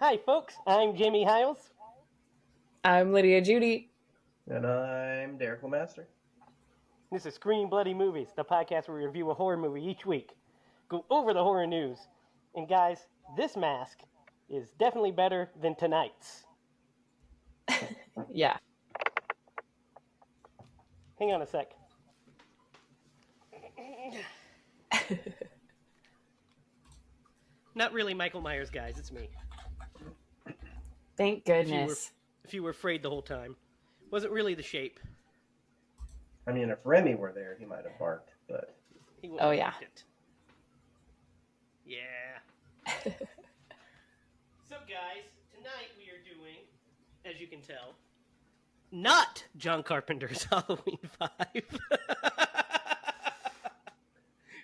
Hi, folks. I'm Jamie Hiles. I'm Lydia Judy. And I'm Derek Lemaster. This is Screen Bloody Movies, the podcast where we review a horror movie each week, go over the horror news. And guys, this mask is definitely better than tonight's. Yeah. Hang on a sec. Not really Michael Myers, guys. It's me. Thank goodness. If you were afraid the whole time. Wasn't really the shape. I mean, if Remy were there, he might have barked, but... He wouldn't have liked it. Yeah. So, guys, tonight we are doing, as you can tell, not John Carpenter's Halloween 5.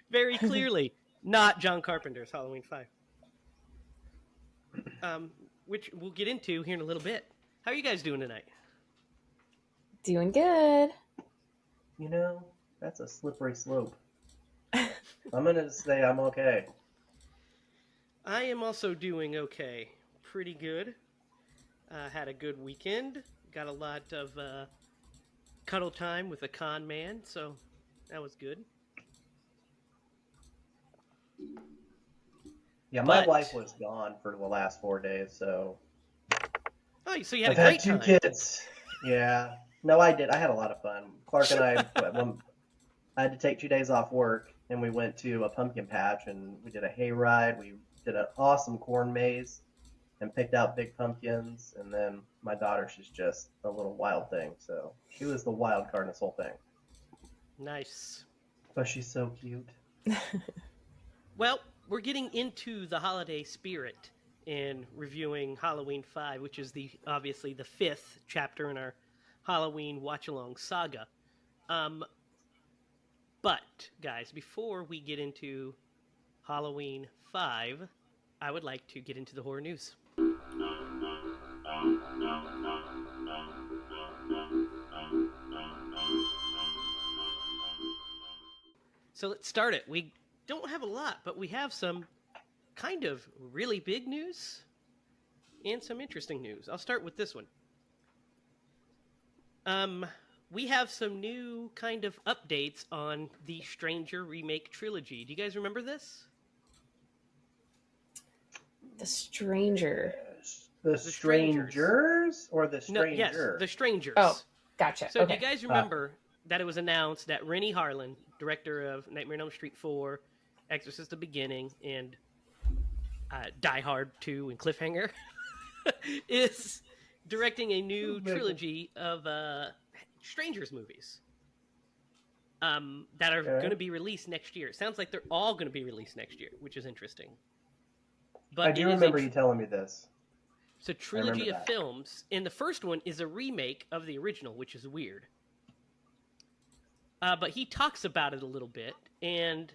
Very clearly, not John Carpenter's Halloween 5. Which we'll get into here in a little bit. How are you guys doing tonight? Doing good. You know, that's a slippery slope. I'm going to say I'm okay. I am also doing okay. Pretty good. Had a good weekend. Got a lot of cuddle time with a con man, so that was good. Yeah, my wife was gone for the last 4 days, so... Oh, so you had I've a great had time. 2 kids. Yeah. No, I did. I had a lot of fun. Clark and I had to take 2 days off work, and we went to a pumpkin patch, and we did a hayride. We did an awesome corn maze and picked out big pumpkins, and then my daughter, she's just a little wild thing, so she was the wild card in this whole thing. Nice. But she's so cute. Well, we're getting into the holiday spirit in reviewing Halloween 5, which is obviously the 5th chapter in our Halloween watch-along saga. But, guys, before we get into Halloween 5, I would like to get into the horror news. So let's start it. We don't have a lot, but we have some kind of really big news and some interesting news. I'll start with this one. We have some new kind of updates on the Stranger remake trilogy. Do you guys remember this? The Stranger. The Strangers or the Stranger? No, yes, the Strangers. Oh, gotcha. So okay. do you guys remember that it was announced that Rennie Harlan, director of Nightmare on Elm Street 4, Exorcist: The Beginning, and Die Hard 2 and Cliffhanger, is directing a new trilogy of Strangers movies that are going to be released next year. It sounds like they're all going to be released next year, which is interesting. But I do remember you telling me this. It's a trilogy of films, and the first one is a remake of the original, which is weird. But he talks about it a little bit, and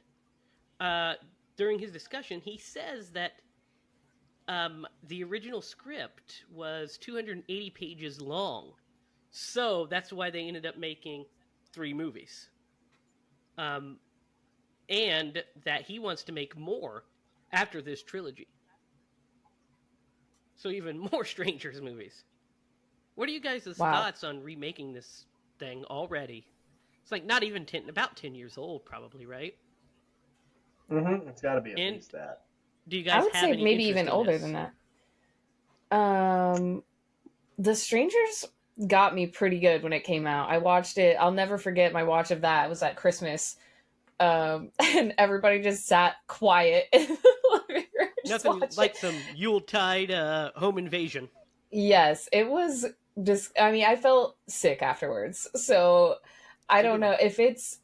during his discussion, he says that the original script was 280 pages long, so that's why they ended up making 3 movies. And that he wants to make more after this trilogy. So even more Strangers movies. What are you guys' thoughts on remaking this thing already? It's like not even about 10 years old, probably, right? Mm-hmm. It's got to be at least that. Do you guys I would say maybe even older than that. The Strangers got me pretty good when it came out. I watched it. I'll never forget my watch of that. It was at Christmas. And everybody just sat quiet. Nothing like some Yuletide home invasion. Yes, it was just, I mean, I felt sick afterwards. So I don't know if it's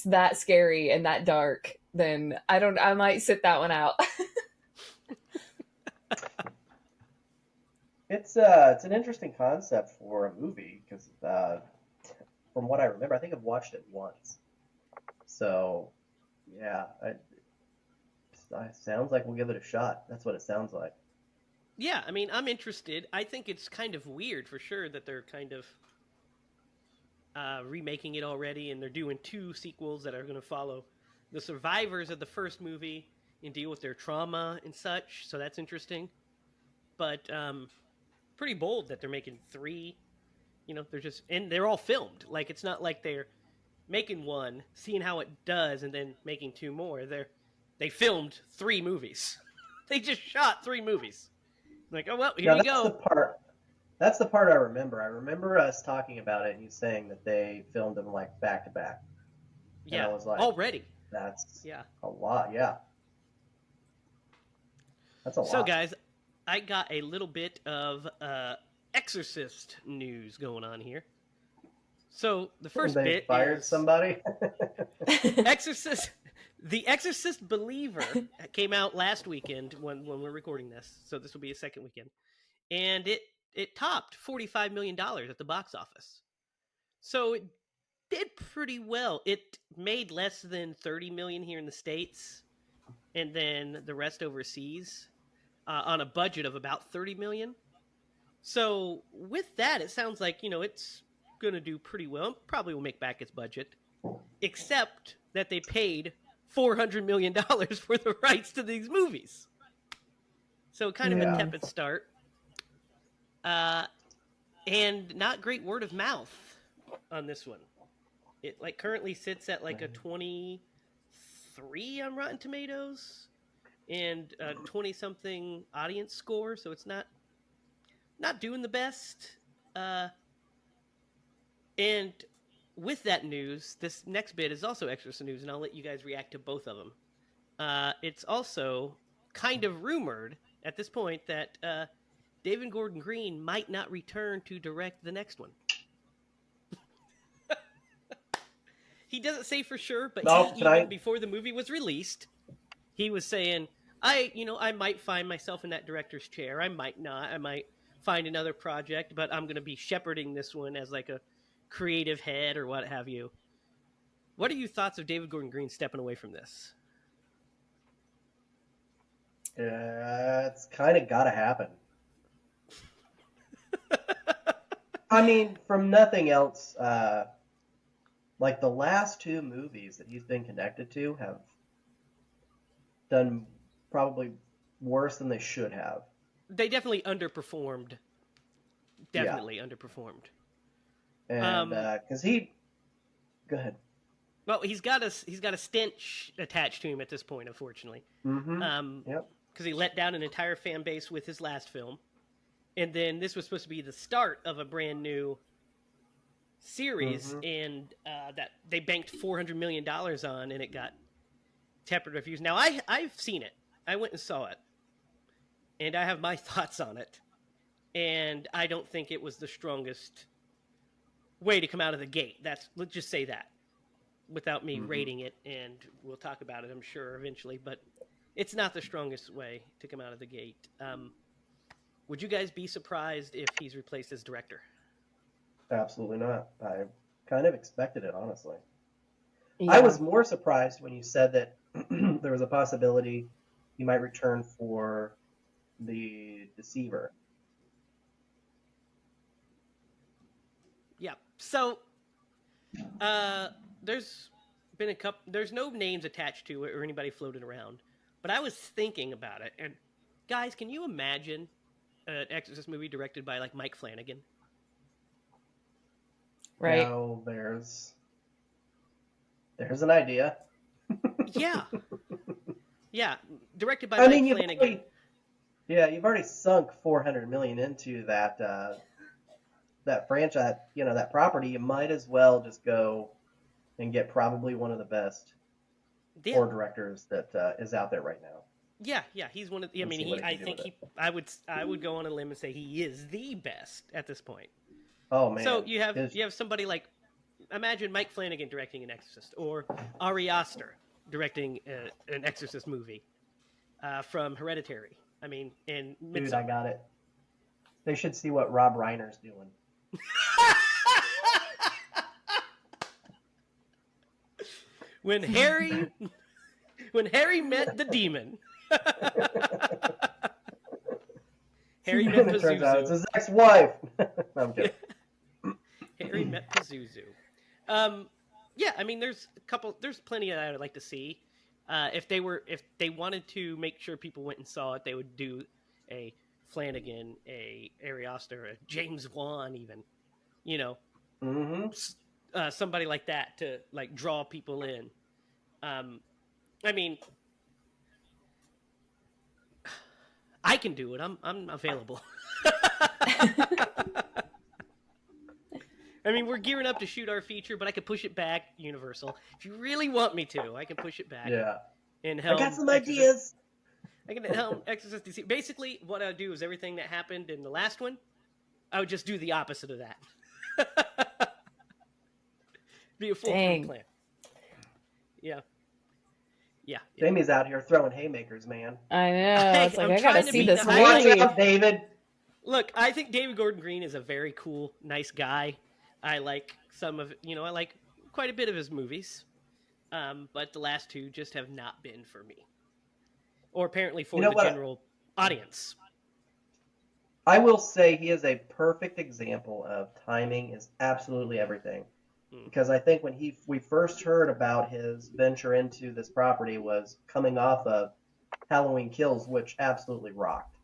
that scary and that dark, then I might sit that one out. It's an interesting concept for a movie because from what I remember, I think I've watched it once. So yeah, it sounds like we'll give it a shot. That's what it sounds like. Yeah, I mean, I'm interested. I think it's kind of weird for sure that they're kind of remaking it already, and they're doing 2 sequels that are going to follow the survivors of the first movie and deal with their trauma and such. So that's interesting. but pretty bold that they're making 3. They're all filmed. Like, it's not like they're making one, seeing how it does, and then making 2 more. They filmed 3 movies. They just shot 3 movies. Like, oh well, here Yeah, you that's the go. part. That's the part I remember. I remember us talking about it and you saying that they filmed them like back to back. And I Yeah, was like, already. that's Yeah. a lot. Yeah. That's a So, lot. guys, I got a little bit of Exorcist news going on here. So the first They bit fired is somebody. Exorcist. The Exorcist Believer came out last weekend when we're recording this, so this will be a second weekend, and it topped $45 million at the box office. So it did pretty well. It made less than 30 million here in the States, and then the rest overseas on a budget of about 30 million. So with that, it sounds like it's going to do pretty well. Probably will make back its budget, except that they paid $400 million for the rights to these movies. So kind of a Yeah. tepid start. And not great word of mouth on this one. It currently sits at a 23 on Rotten Tomatoes and a 20 something audience score, so it's not doing the best. And with that news, this next bit is also Exorcist news, and I'll let you guys react to both of them. It's also kind of rumored at this point that David Gordon Green might not return to direct the next one. He doesn't say for sure, but even before the movie was released, he was saying, I might find myself in that director's chair. I might not. I might find another project, but I'm going to be shepherding this one as like a creative head or what have you. What are your thoughts of David Gordon Green stepping away from this? It's kind of got to happen. I mean, from nothing else, like the last 2 movies that he's been connected to have done probably worse than they should have. They definitely underperformed. Underperformed. And because go ahead. Well, he's got a stench attached to him at this point, unfortunately. Mm-hmm. Yep. Because he let down an entire fan base with his last film, and then this was supposed to be the start of a brand new series, and that they banked $400 million on, and it got tepid reviews. Now I've seen it. I went and saw it, and I have my thoughts on it, and I don't think it was the strongest way to come out of the gate. Let's just say that, without me rating it, and we'll talk about it, I'm sure, eventually, but it's not the strongest way to come out of the gate. Would you guys be surprised if he's replaced as director? Absolutely not. I kind of expected it, honestly. Yeah. I was more surprised when you said that there was a possibility he might return for The Deceiver. Yeah. So, there's been a couple. There's no names attached to it or anybody floating around, but I was thinking about it. And guys, can you imagine an Exorcist movie directed by like Mike Flanagan? Right. Now there's an idea. Yeah. Yeah. Directed by Mike Flanagan. You've already sunk $400 million into that franchise, that property. You might as well just go and get probably one of the best horror directors that is out there right now. Yeah, he's one of. I mean, I would go on a limb and say he is the best at this point. Oh man! So you have somebody like, imagine Mike Flanagan directing an Exorcist, or Ari Aster directing an Exorcist movie from Hereditary. I mean, and dude, I got it. They should see what Rob Reiner's doing. When Harry met the demon. Harry met Pazuzu. Turns out it's his ex-wife. No, I'm kidding. Harry met Pazuzu. Yeah, I mean, there's plenty that I would like to see. If they wanted to make sure people went and saw it, they would do a Flanagan, a Ari Aster, a James Wan, even, you know, somebody like that to like draw people in. I mean, I can do it. I'm available. I mean, we're gearing up to shoot our feature, but I could push it back, Universal. If you really want me to, I can push it back. Yeah. And I helm got some Exorcist. ideas. I can helm Exorcist DC. Basically, what I would do is everything that happened in the last one, I would just do the opposite of that. Be a foolproof plan. Yeah. Yeah. Jamie's out here throwing haymakers, man. I know. It's like, I'm I gotta trying to see beat this the hype. movie. Watch out, David. Look, I think David Gordon Green is a very cool, nice guy. I like some of, I like quite a bit of his movies. But the last two just have not been for me. Or apparently for the general audience. I will say he is a perfect example of timing is absolutely everything. Because I think when we first heard about his venture into this property was coming off of Halloween Kills, which absolutely rocked.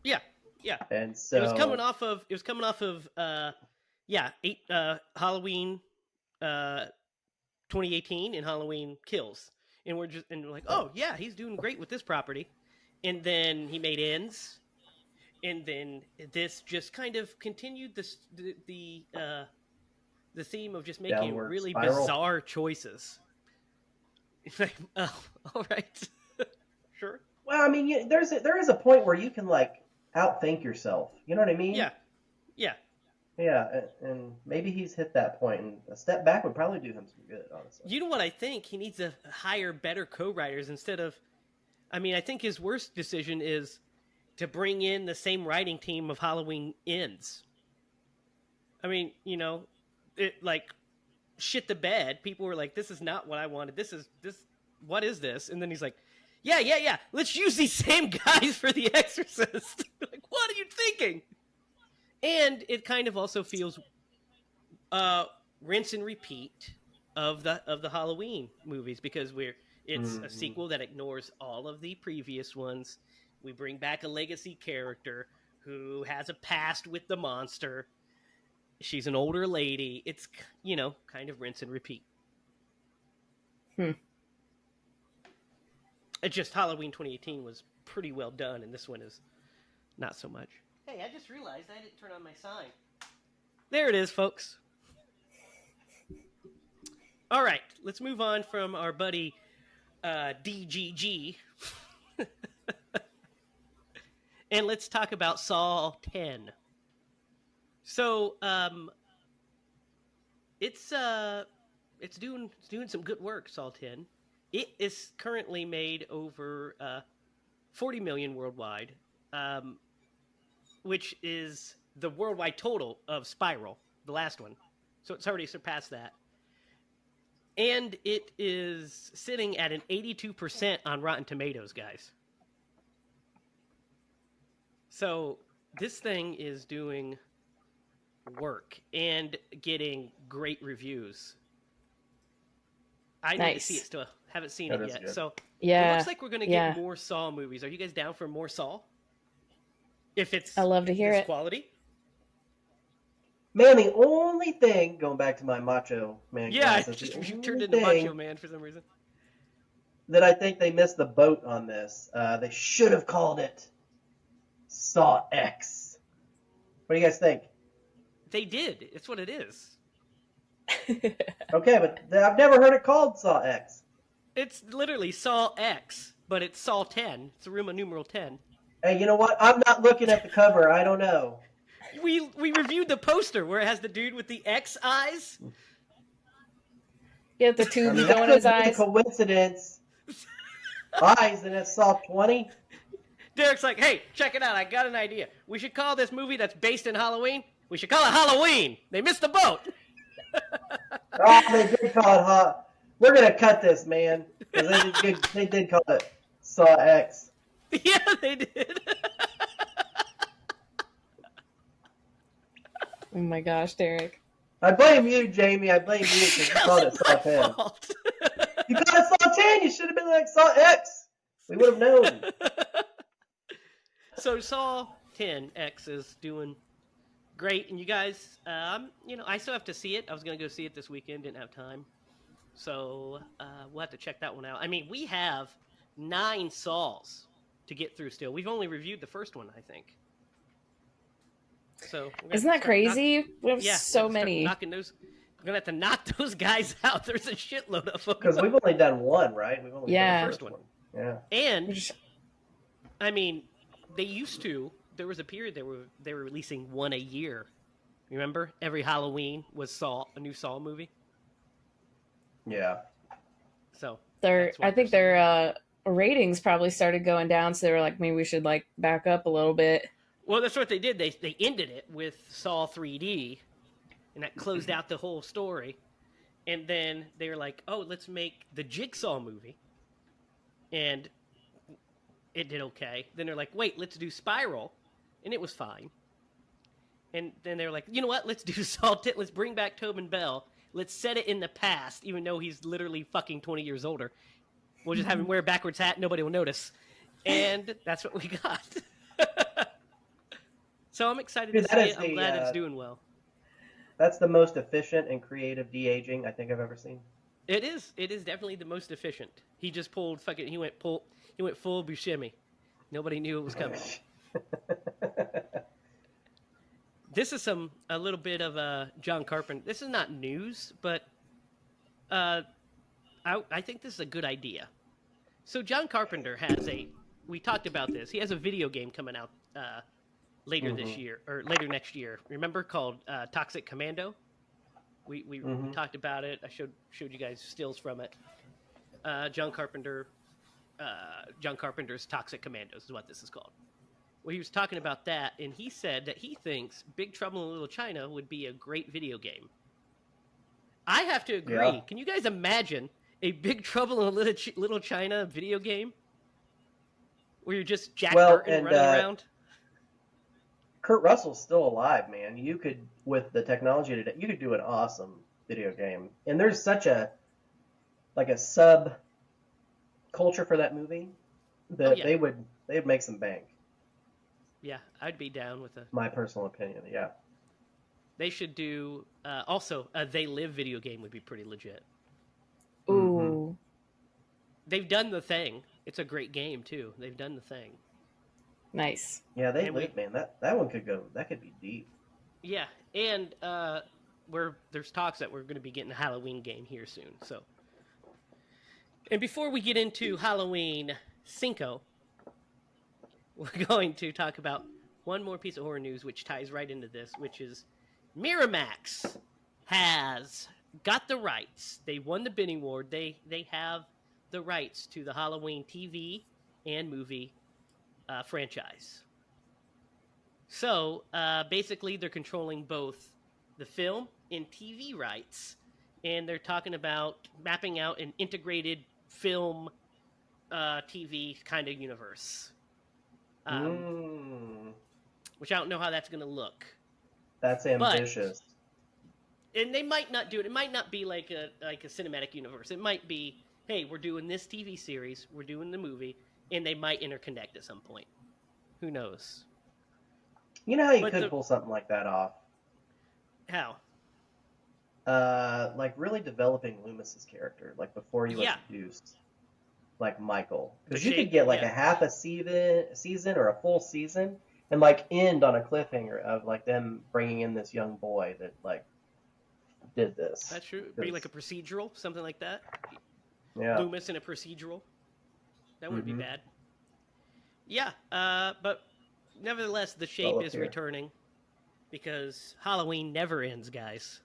Yeah, yeah. And so it was coming off of Halloween 2018 and Halloween Kills. And we're like, oh yeah, he's doing great with this property. And then he made Ends. And then this just kind of continued the theme of just making downward really spiral. Bizarre choices. It's like, oh, all right. Sure. Well, I mean, there is a point where you can like outthink yourself. You know what I mean? Yeah. Yeah. Yeah, and maybe he's hit that point, and a step back would probably do him some good, honestly. You know what I think? He needs to hire better co-writers instead of... I mean, I think his worst decision is to bring in the same writing team of Halloween Ends. I mean, it like shit the bed. People were like, this is not what I wanted. What is this? And then he's like, yeah. Let's use these same guys for The Exorcist. Like, what are you thinking? And it kind of also feels rinse and repeat of the Halloween movies because it's a sequel that ignores all of the previous ones. We bring back a legacy character who has a past with the monster. She's an older lady. It's, kind of rinse and repeat. It's just Halloween 2018 was pretty well done, and this one is not so much. Hey, I just realized I didn't turn on my sign. There it is, folks. All right, let's move on from our buddy DGG. And let's talk about Saw 10. So, it's doing some good work, Saw 10. It is currently made over 40 million worldwide, which is the worldwide total of Spiral, the last one. So it's already surpassed that. And it is sitting at an 82% on Rotten Tomatoes, guys. So this thing is doing work and getting great reviews. I need to see it still. Haven't seen it yet. Good. So it looks like we're going to get more Saw movies. Are you guys down for more Saw? If it's I love to hear it. Quality. Man, the only thing, going back to my Macho Man glasses, you turned into Macho Man for some reason. That I think they missed the boat on this. They should have called it Saw X. What do you guys think? They did. It's what it is. Okay, but I've never heard it called Saw X. It's literally Saw X, but it's Saw 10. It's a Roman numeral 10. Hey, you know what? I'm not looking at the cover. I don't know. We reviewed the poster where it has the dude with the X eyes. Yeah, the tube going in his eyes. Coincidence. Eyes, and it's Saw 20. Derek's like, hey, check it out. I got an idea. We should call this movie that's based in Halloween. We should call it Halloween. They missed the boat. Oh, they did call it hot. We're gonna cut this, man. They did call it Saw X. Yeah, they did. Oh my gosh, Derek. I blame you, Jamie. I blame you because you called it Saw 10. You called it Saw 10. You should have been like Saw X. We would have known. So Saw 10X is doing great, and you guys, I still have to see it. I was gonna go see it this weekend, didn't have time, so we'll have to check that one out. I mean, we have 9 Saws to get through still. We've only reviewed the first one, I think. So Isn't that crazy? We have so many. Knocking those. We're gonna have to knock those guys out. There's a shitload of them. Because we've only done one, right? We've only done the first one. Yeah. And I mean, they used to. There was a period they were releasing one a year. Remember, every Halloween was a new Saw movie. Yeah. So I think their ratings probably started going down, so they were like, maybe we should like back up a little bit. Well, that's what they did. They ended it with Saw 3D, and that closed out the whole story. And then they were like, oh, let's make the Jigsaw movie. And it did okay. Then they're like, wait, let's do Spiral. And it was fine. And then they were like, you know what? Let's do Saw 10. Let's bring back Tobin Bell. Let's set it in the past, even though he's literally fucking 20 years older. We'll just have him wear a backwards hat. Nobody will notice. And that's what we got. So I'm excited to see it. I'm glad it's doing well. That's the most efficient and creative de-aging I think I've ever seen. It is. It is definitely the most efficient. He just pulled fucking. He went full Buscemi. Nobody knew it was coming. This is a little bit of John Carpenter. This is not news, but I think this is a good idea. So John Carpenter we talked about this. He has a video game coming out later this year, or later next year. Remember, called Toxic Commando? We talked about it. I showed you guys stills from it. John Carpenter's Toxic Commandos is what this is called. Well, he was talking about that, and he said that he thinks Big Trouble in Little China would be a great video game. I have to agree. Yeah. Can you guys imagine a Big Trouble in Little China video game where you're just Jack Burton running around? Kurt Russell's still alive, man. You could, with the technology today, you could do an awesome video game. And there's such a sub culture for that movie that they'd make some bank. Yeah, I'd be down with my personal opinion. Yeah, they should do also a They Live video game would be pretty legit. Ooh, they've done The Thing. It's a great game too. They've done The Thing. Nice. Yeah, They Live, man. That one could go. That could be deep. Yeah, and there's talks that we're going to be getting a Halloween game here soon. So, and before we get into Halloween Cinco, we're going to talk about one more piece of horror news, which ties right into this, which is Miramax has got the rights. They won the bidding award. They have the rights to the Halloween TV and movie franchise. So basically, they're controlling both the film and TV rights, and they're talking about mapping out an integrated film TV kind of universe. Which I don't know how that's going to look. That's ambitious. And they might not do it. It might not be like a cinematic universe. It might be, hey, we're doing this TV series, we're doing the movie, and they might interconnect at some point. Who knows? You know how you could pull something like that off? How? Like really developing Loomis's character, like before you introduced like Michael, because you could get like a half a season or a full season, and like end on a cliffhanger of like them bringing in this young boy that like did this. That's true. Be like a procedural, something like that. Yeah. Loomis in a procedural. That wouldn't be bad. Yeah, but nevertheless, the Shape is returning because Halloween never ends, guys,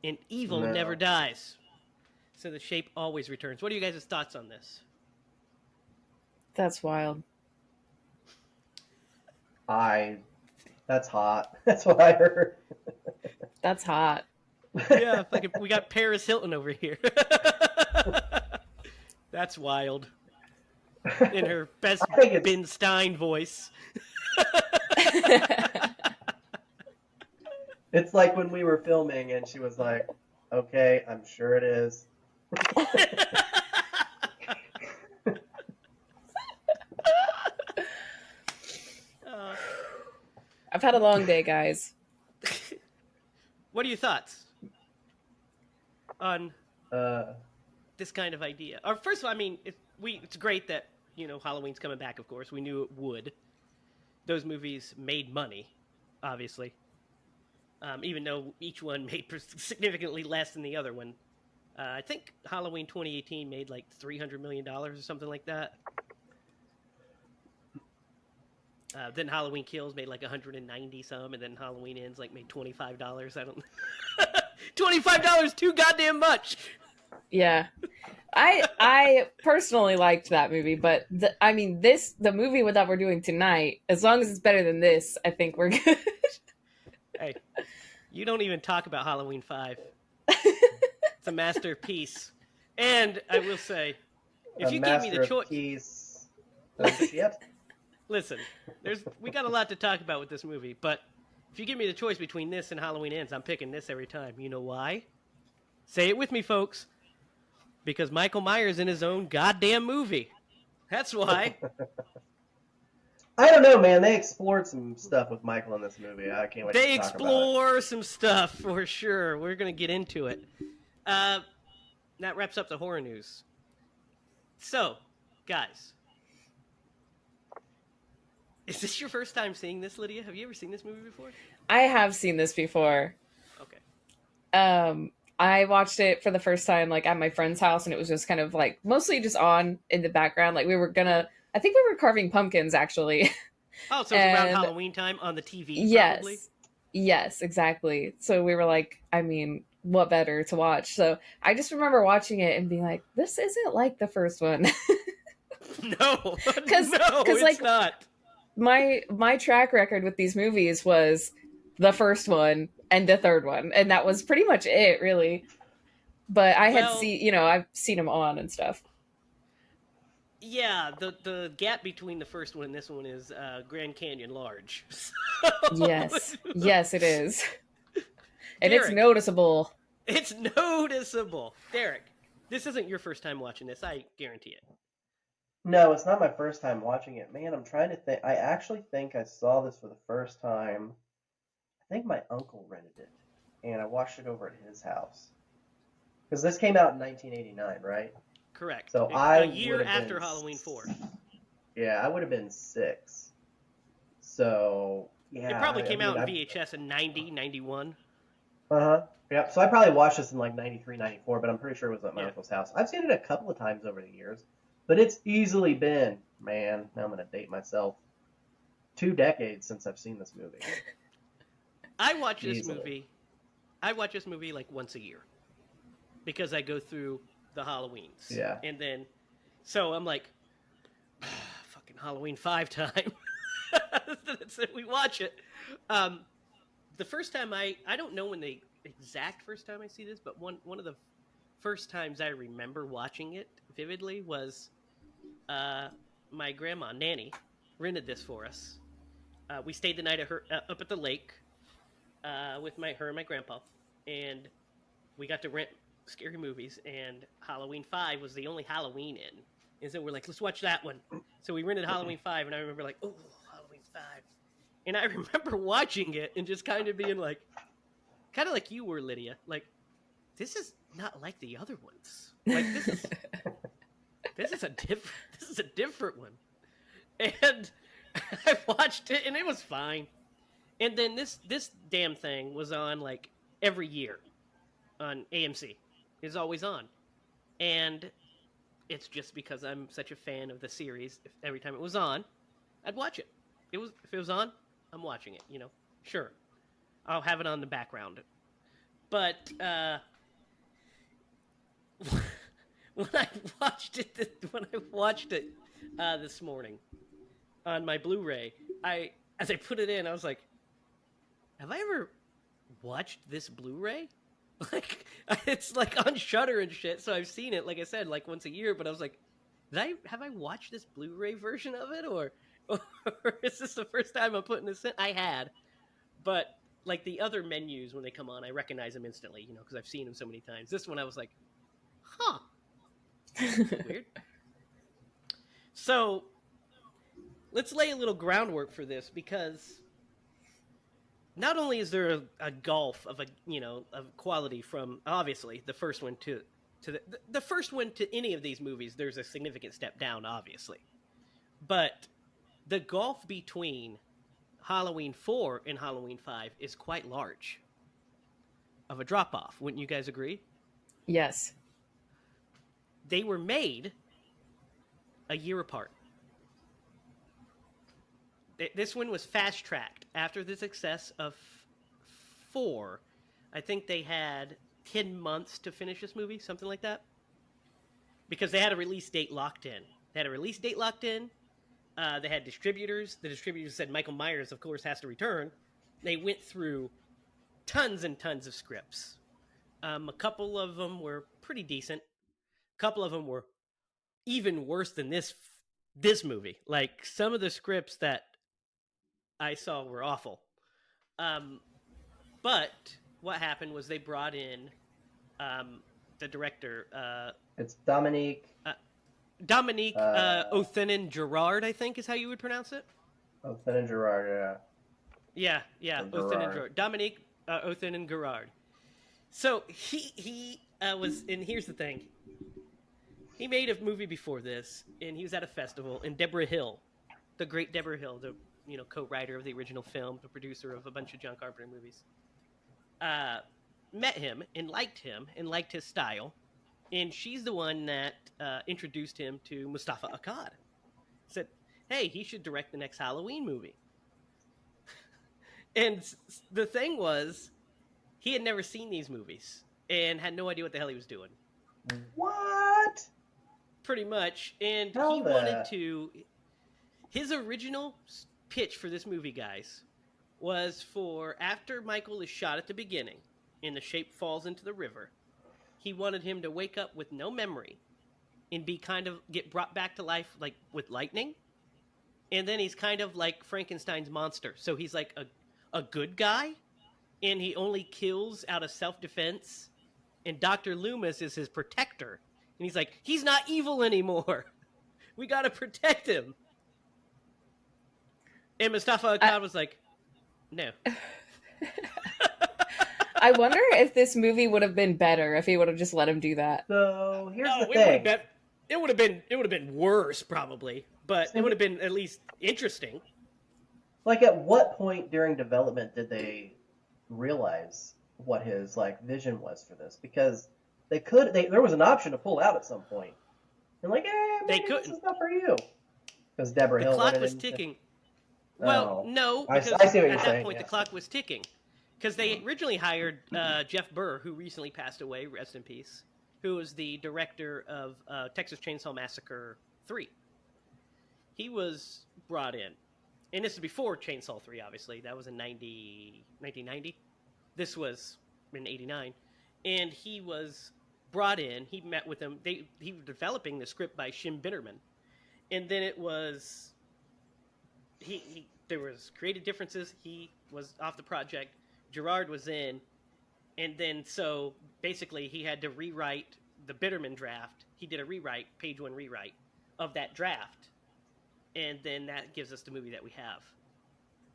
and evil never dies. So the Shape always returns. What are you guys' thoughts on this? That's wild. That's hot. That's what I heard. That's hot. Yeah, we got Paris Hilton over here. That's wild. In her best Ben Stein voice. It's like when we were filming and she was like, okay, I'm sure it is. I've had a long day, guys. What are your thoughts on Uh, this kind of idea? Or first of all, I mean, it's great that Halloween's coming back. Of course, we knew it would. Those movies made money, obviously, even though each one made significantly less than the other one. I think Halloween 2018 made like $300 million or something like that. Then Halloween Kills made like 190 some, and then Halloween Ends like made $25. I don't. $25 too goddamn much. Yeah. I personally liked that movie, but the movie that we're doing tonight, as long as it's better than this, I think we're good. Hey, you don't even talk about Halloween 5. It's a masterpiece. And I will say, if you give me the choice, listen, we got a lot to talk about with this movie, but if you give me the choice between this and Halloween Ends, I'm picking this every time. You know why? Say it with me, folks. Because Michael Myers in his own goddamn movie. That's why. I don't know, man. They explored some stuff with Michael in this movie. I can't wait to talk about it. They explore some stuff for sure. We're going to get into it. That wraps up the horror news. So, guys. Is this your first time seeing this, Lydia? Have you ever seen this movie before? I have seen this before. Okay. I watched it for the first time like at my friend's house, and it was just kind of like mostly just on in the background. Like I think we were carving pumpkins actually. Oh, so it's around Halloween time on the TV, probably? Yes, exactly. So we were like, I mean, what better to watch? So I just remember watching it and being like, this isn't like the first one. No, it's like, not. My track record with these movies was the first one and the third one, and that was pretty much it, really. But I've seen them on and stuff. Yeah, the gap between the first one and this one is Grand Canyon large. Yes, it is, and Derek, it's noticeable. It's noticeable, Derek. This isn't your first time watching this. I guarantee it. No, it's not my first time watching it. Man, I'm trying to think. I actually think I saw this for the first time. I think my uncle rented it, and I watched it over at his house. Because this came out in 1989, right? Correct. So a year after Halloween 4. Yeah, I would have been 6. So, yeah. It probably came out in VHS in 90, 91. Uh-huh. Yeah, so I probably watched this in like 93, 94, but I'm pretty sure it was at my uncle's house. I've seen it a couple of times over the years, but it's easily been, man, now I'm going to date myself, 2 decades since I've seen this movie. I watch this movie like once a year because I go through the Halloweens. Yeah. And then, so I'm like, fucking Halloween 5 time. So we watch it. The first time I don't know when the exact first time I see this, but one of the first times I remember watching it vividly was my grandma, Nanny, rented this for us. We stayed the night at up at the lake with her and my grandpa, and we got to rent scary movies, and Halloween 5 was the only Halloween in. And so we're like, let's watch that one. So we rented Halloween 5, and I remember like, oh, Halloween 5. And I remember watching it and just kind of being like, kind of like you were, Lydia, like, this is not like the other ones. Like, this is a different one. And I watched it, and it was fine. And then this damn thing was on like every year on AMC. It's always on. And it's just because I'm such a fan of the series. If every time it was on, I'd watch it. If it was on, I'm watching it, Sure. I'll have it on the background. But when I watched it this morning on my Blu-ray, as I put it in, I was like, have I ever watched this Blu-ray? Like, it's like on Shudder and shit, so I've seen it, like I said, like once a year, but I was like, have I watched this Blu-ray version of it, or is this the first time I'm putting this in? I had, but like the other menus, when they come on, I recognize them instantly, because I've seen them so many times. This one, I was like, huh. Weird. So, let's lay a little groundwork for this, because not only is there a gulf of of quality from obviously the first one to the first one to any of these movies, there's a significant step down, obviously, but the gulf between Halloween 4 and Halloween 5 is quite large of a drop off. Wouldn't you guys agree? Yes. They were made a year apart. This one was fast tracked after the success of 4. I think they had 10 months to finish this movie, something like that, because they had a release date locked in. They had distributors. The distributors said Michael Myers, of course, has to return. They went through tons and tons of scripts. A couple of them were pretty decent. A couple of them were even worse than this movie. Like, some of the scripts that I saw were awful. But what happened was they brought in the director. It's Dominique Othenin Gerard, I think is how you would pronounce it. Othenin Gerard, yeah. Othenin Gerard. Dominique Othenin Gerard. So he was, and here's the thing. He made a movie before this, and he was at a festival, and Deborah Hill, the great Deborah Hill, the co-writer of the original film, the producer of a bunch of John Carpenter movies, met him and liked his style. And she's the one that introduced him to Mustafa Akkad. Said, hey, he should direct the next Halloween movie. And the thing was, he had never seen these movies and had no idea what the hell he was doing. What? Pretty much. And Hell he wanted to... His original pitch for this movie, guys, was for after Michael is shot at the beginning and the shape falls into the river, he wanted him to wake up with no memory and be get brought back to life like with lightning. And then he's kind of like Frankenstein's monster. So he's like a good guy, and he only kills out of self-defense. And Dr. Loomis is his protector. And he's like, he's not evil anymore. We got to protect him. And Mustafa Akkad was like, no. I wonder if this movie would have been better if he would have just let him do that. So here's the thing. It would have been worse probably, but it would have been at least interesting. Like, at what point during development did they realize what his vision was for this? Because there was an option to pull out at some point, and maybe this is not for you. Because Deborah Hill. The clock was ticking. Well, no, because I see what you're at saying. That point the clock was ticking. Because they originally hired Jeff Burr, who recently passed away, rest in peace, who was the director of Texas Chainsaw Massacre 3. He was brought in. And this is before Chainsaw 3, obviously. That was in 1990. This was in 89. And he was brought in. He met with them. He was developing the script by Shim Bitterman. And then it was... There was creative differences. He was off the project. Gerard was in, and then so basically he had to rewrite the Bitterman draft. He did a page 1 rewrite of that draft, and then that gives us the movie that we have,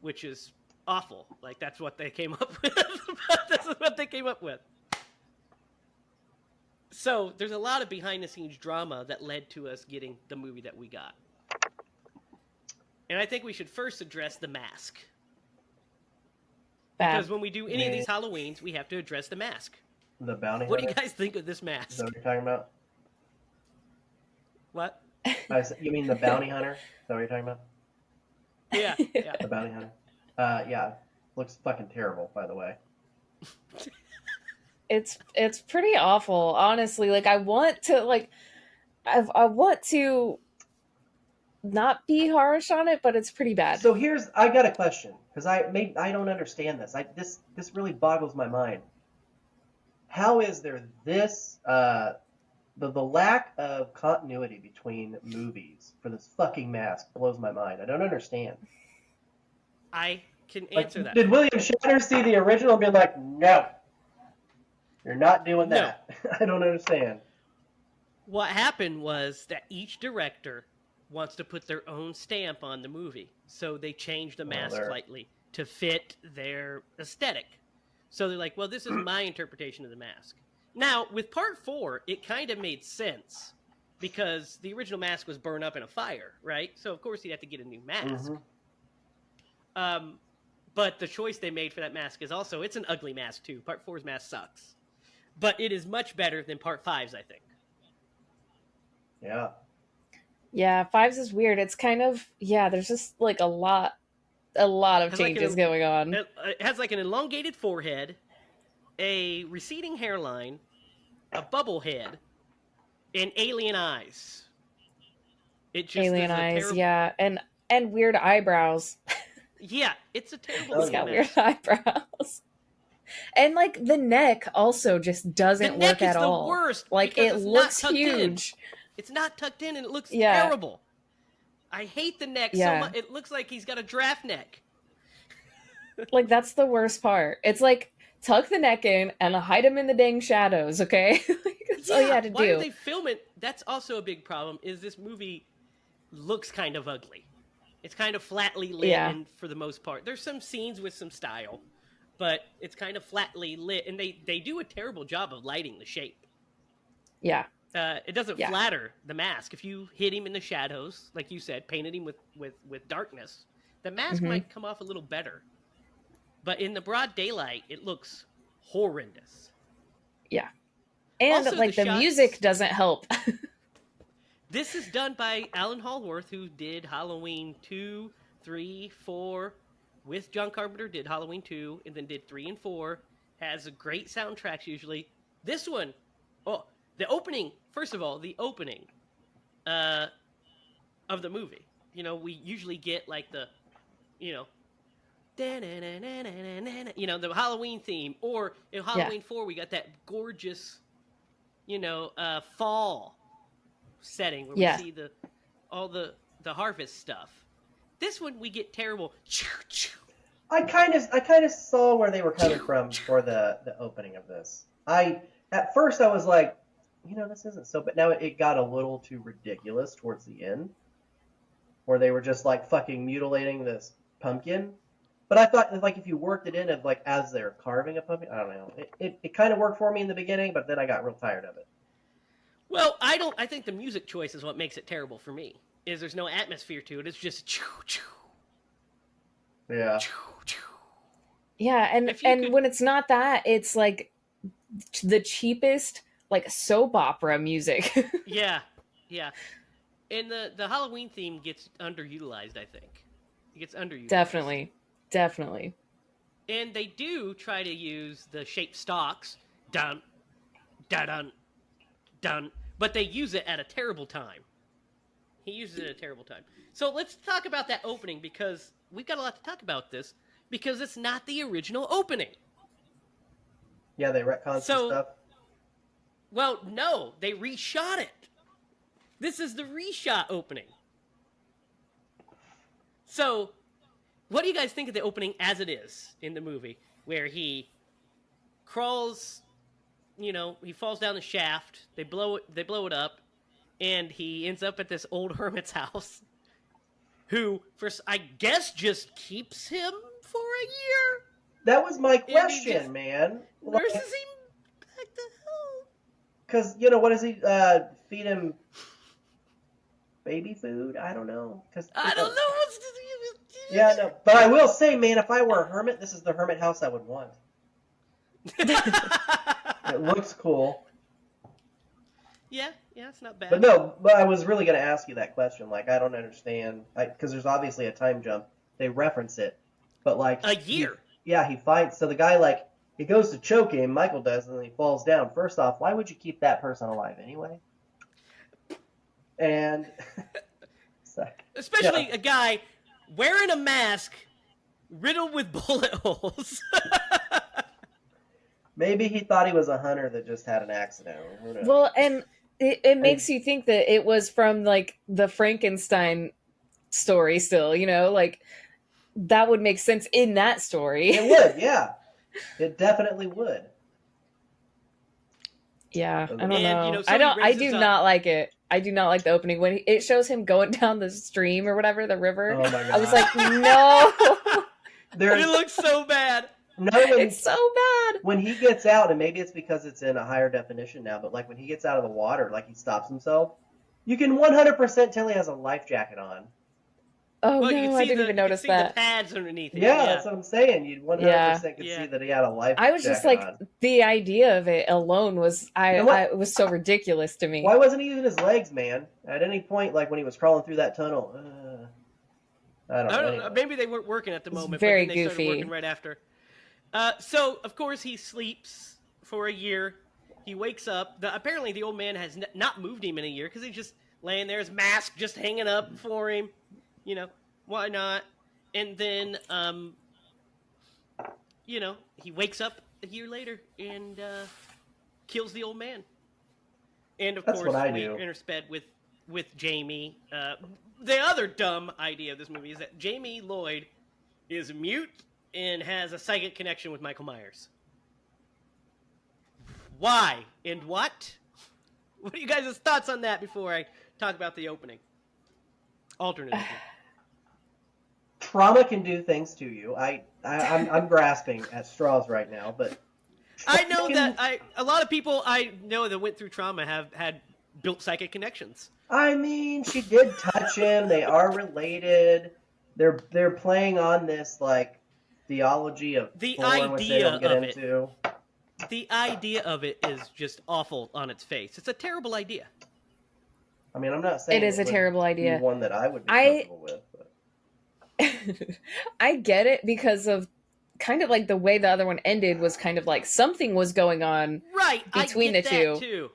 which is awful. Like, that's what they came up with. This is what they came up with. So there's a lot of behind-the-scenes drama that led to us getting the movie that we got. And I think we should first address the mask. Because when we do any of these Halloweens, we have to address the mask. The bounty hunter? What do you guys think of this mask? Is that what you're talking about? What? You mean the bounty hunter? Is that what you're talking about? Yeah. The bounty hunter? Yeah. Looks fucking terrible, by the way. It's pretty awful, honestly. Like, I want to not be harsh on it, but it's pretty bad. So I got a question, because I don't understand this. This really boggles my mind. How is there this the lack of continuity between movies for this fucking mask blows my mind. I don't understand. I can answer that. Did William Shatner see the original and be like, no, you're not doing that? No. I don't understand. What happened was that each director wants to put their own stamp on the movie, so they changed the mask slightly to fit their aesthetic. So they're like, well, this is my interpretation of the mask. Now, with part 4, it kind of made sense because the original mask was burned up in a fire, right? So, of course, you'd have to get a new mask. But the choice they made for that mask is also, it's an ugly mask, too. Part 4's mask sucks. But it is much better than part 5's, I think. Yeah. Yeah, 5's is weird. It's kind of, there's just like a lot of changes going on. It has like an elongated forehead, a receding hairline, a bubble head, and alien eyes. It just alien eyes, yeah, and weird eyebrows. Yeah, it's a terrible. It's got weird eyebrows. And like the neck also just doesn't work at all. The worst. Like it looks huge. It's not tucked in and it looks terrible. I hate the neck so much. It looks like he's got a giraffe neck. Like that's the worst part. It's like tuck the neck in and hide him in the dang shadows, okay? Like, that's all you had to do. Why did they film it? That's also a big problem, is this movie looks kind of ugly. It's kind of flatly lit and for the most part. There's some scenes with some style, but it's kind of flatly lit, and they do a terrible job of lighting the shape. Yeah. It doesn't flatter the mask. If you hit him in the shadows, like you said, painted him with darkness, the mask might come off a little better. But in the broad daylight, it looks horrendous. Yeah. And also, like the music doesn't help. This is done by Alan Hallworth, who did Halloween 2, 3, 4, with John Carpenter, did Halloween 2, and then did 3 and 4. Has a great soundtracks usually. This one, the opening, first of all, the opening of the movie. You know, we usually get like the, the Halloween theme. Or in Halloween 4, we got that gorgeous, fall setting where we see all the harvest stuff. This one, we get terrible. I kind of saw where they were coming from for the opening of this. At first I was like, this isn't so, but now it got a little too ridiculous towards the end, where they were just like fucking mutilating this pumpkin. But I thought, like, if you worked it in of like as they're carving a pumpkin, I don't know. It kind of worked for me in the beginning, but then I got real tired of it. Well, I think the music choice is what makes it terrible for me. Is there's no atmosphere to it. It's just choo choo. Yeah. Choo choo. Yeah, and when it's not that, it's like the cheapest like soap opera music. Yeah. And the Halloween theme gets underutilized, I think. It gets underutilized. Definitely. And they do try to use the shaped stalks. Dun, dun, dun, dun. But they use it at a terrible time. He uses it at a terrible time. So let's talk about that opening, because we've got a lot to talk about this, because it's not the original opening. Yeah, they retconned some stuff. Well, no, they reshot it. This is the reshot opening. So, what do you guys think of the opening as it is in the movie, where he crawls, he falls down the shaft, they blow it up, and he ends up at this old hermit's house, who, I guess, just keeps him for a year? That was my question, man. Nurses him back to health. Because, what does he feed him? Baby food? I don't know. I don't know. Yeah, no. But I will say, man, if I were a hermit, this is the hermit house I would want. It looks cool. Yeah, it's not bad. But I was really going to ask you that question. Like, I don't understand. Because there's obviously a time jump. They reference it. But, like... A year. He fights. So the guy, like, he goes to choke him, Michael does, and then he falls down. First off, why would you keep that person alive anyway? And... Especially a guy wearing a mask riddled with bullet holes. Maybe he thought he was a hunter that just had an accident. Who knows? Well, and it makes you think that it was from, like, the Frankenstein story still, like, that would make sense in that story. It would, yeah. It definitely would. Yeah, I don't know. I do not like it. I do not like the opening when it shows him going down the stream or whatever, the river. Oh my God. I was like, no. There's It looks so bad. no It's so bad. when he gets out, and maybe it's because it's in a higher definition now, but like when he gets out of the water, like he stops himself, you can 100% tell he has a life jacket on. Oh Well, you can no, see I didn't even you can notice see the that. pads underneath it. Yeah, that's what I'm saying. You 100% could Yeah. see that he had a life I was jacket just like, on. the idea of it alone was, And what- it was so ridiculous to me. Why wasn't he using his legs, man? At any point, like when he was crawling through that tunnel, I don't I know. don't know. Anyway. Maybe they weren't working at the It's moment, very but then they started goofy. working right after. So, of course, he sleeps for a year. He wakes up. Apparently, the old man has not moved him in a year because he's just laying there, his mask just hanging up for him. You know, why not? And then, he wakes up a year later and kills the old man. And, of That's course, what I we do. intersped with Jamie. The other dumb idea of this movie is that Jamie Lloyd is mute and has a psychic connection with Michael Myers. Why and what? What are you guys' thoughts on that before I talk about the opening? Alternatively. Trauma can do things to you. I'm grasping at straws right now, but I know that a lot of people I know that went through trauma have had built psychic connections. I mean, she did touch him. They are related. They're playing on this like theology of The form, which they idea don't get of it. into. The idea of it is just awful on its face. It's a terrible idea. I mean, I'm not saying It is a would terrible be idea. one that I would be I- comfortable with. But. I get it because of kind of like the way the other one ended was kind of like something was going on. Right, Between I get the that two. too.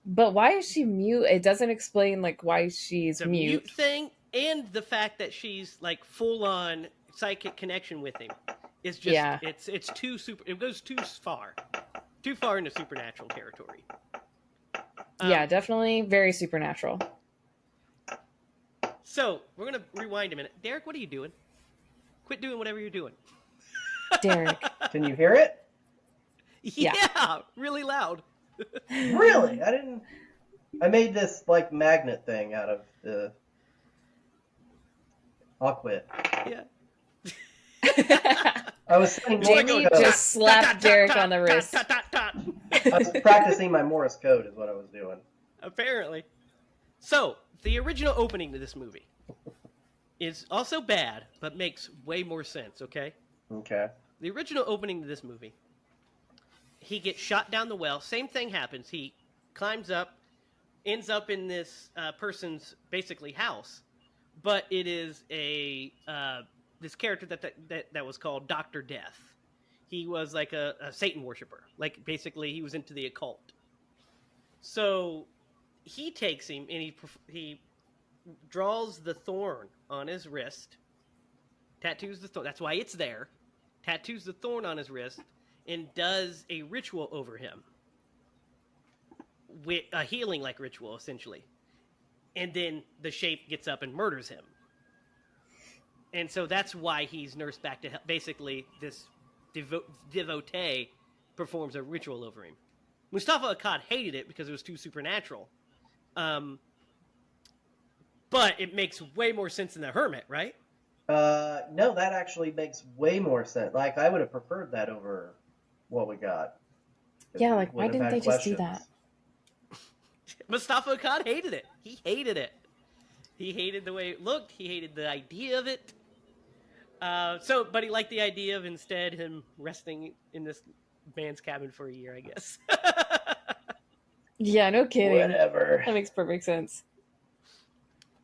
But why is she mute? It doesn't explain like why she's The mute. mute thing and the fact that she's like full on psychic connection with him is just Yeah. it's too super. It goes too far into supernatural territory. Yeah, definitely very supernatural. So we're gonna rewind a minute. Derek, what are you doing? Quit doing whatever you're doing. Derek. Can you hear it? Yeah. Yeah, really loud. Really? I didn't. I made this like magnet thing out of the. I'll quit. Yeah. I was saying Jamie Morse code. just slapped Derek on the wrist. I was practicing my Morse code, is what I was doing. Apparently. So, the original opening to this movie is also bad, but makes way more sense, okay? Okay. The original opening to this movie, he gets shot down the well. Same thing happens. He climbs up, ends up in this person's basically house, but it is a this character that was called Dr. Death. He was like a Satan worshiper. Like basically, he was into the occult. So he takes him and he draws the thorn on his wrist, tattoos the thorn. That's why it's there. Tattoos the thorn on his wrist and does a ritual over him. With a healing like ritual, essentially. And then the shape gets up and murders him. And so that's why he's nursed back to health. Basically, this devotee performs a ritual over him. Mustafa Akkad hated it because it was too supernatural. But it makes way more sense than the Hermit, right? No, that actually makes way more sense. Like, I would have preferred that over what we got. Yeah, like, why didn't they just do that? Mustafa Akkad hated it. He hated it. He hated the way it looked. He hated the idea of it. But he liked the idea of instead him resting in this man's cabin for a year, I guess. Yeah, no kidding. Whatever. That makes perfect sense.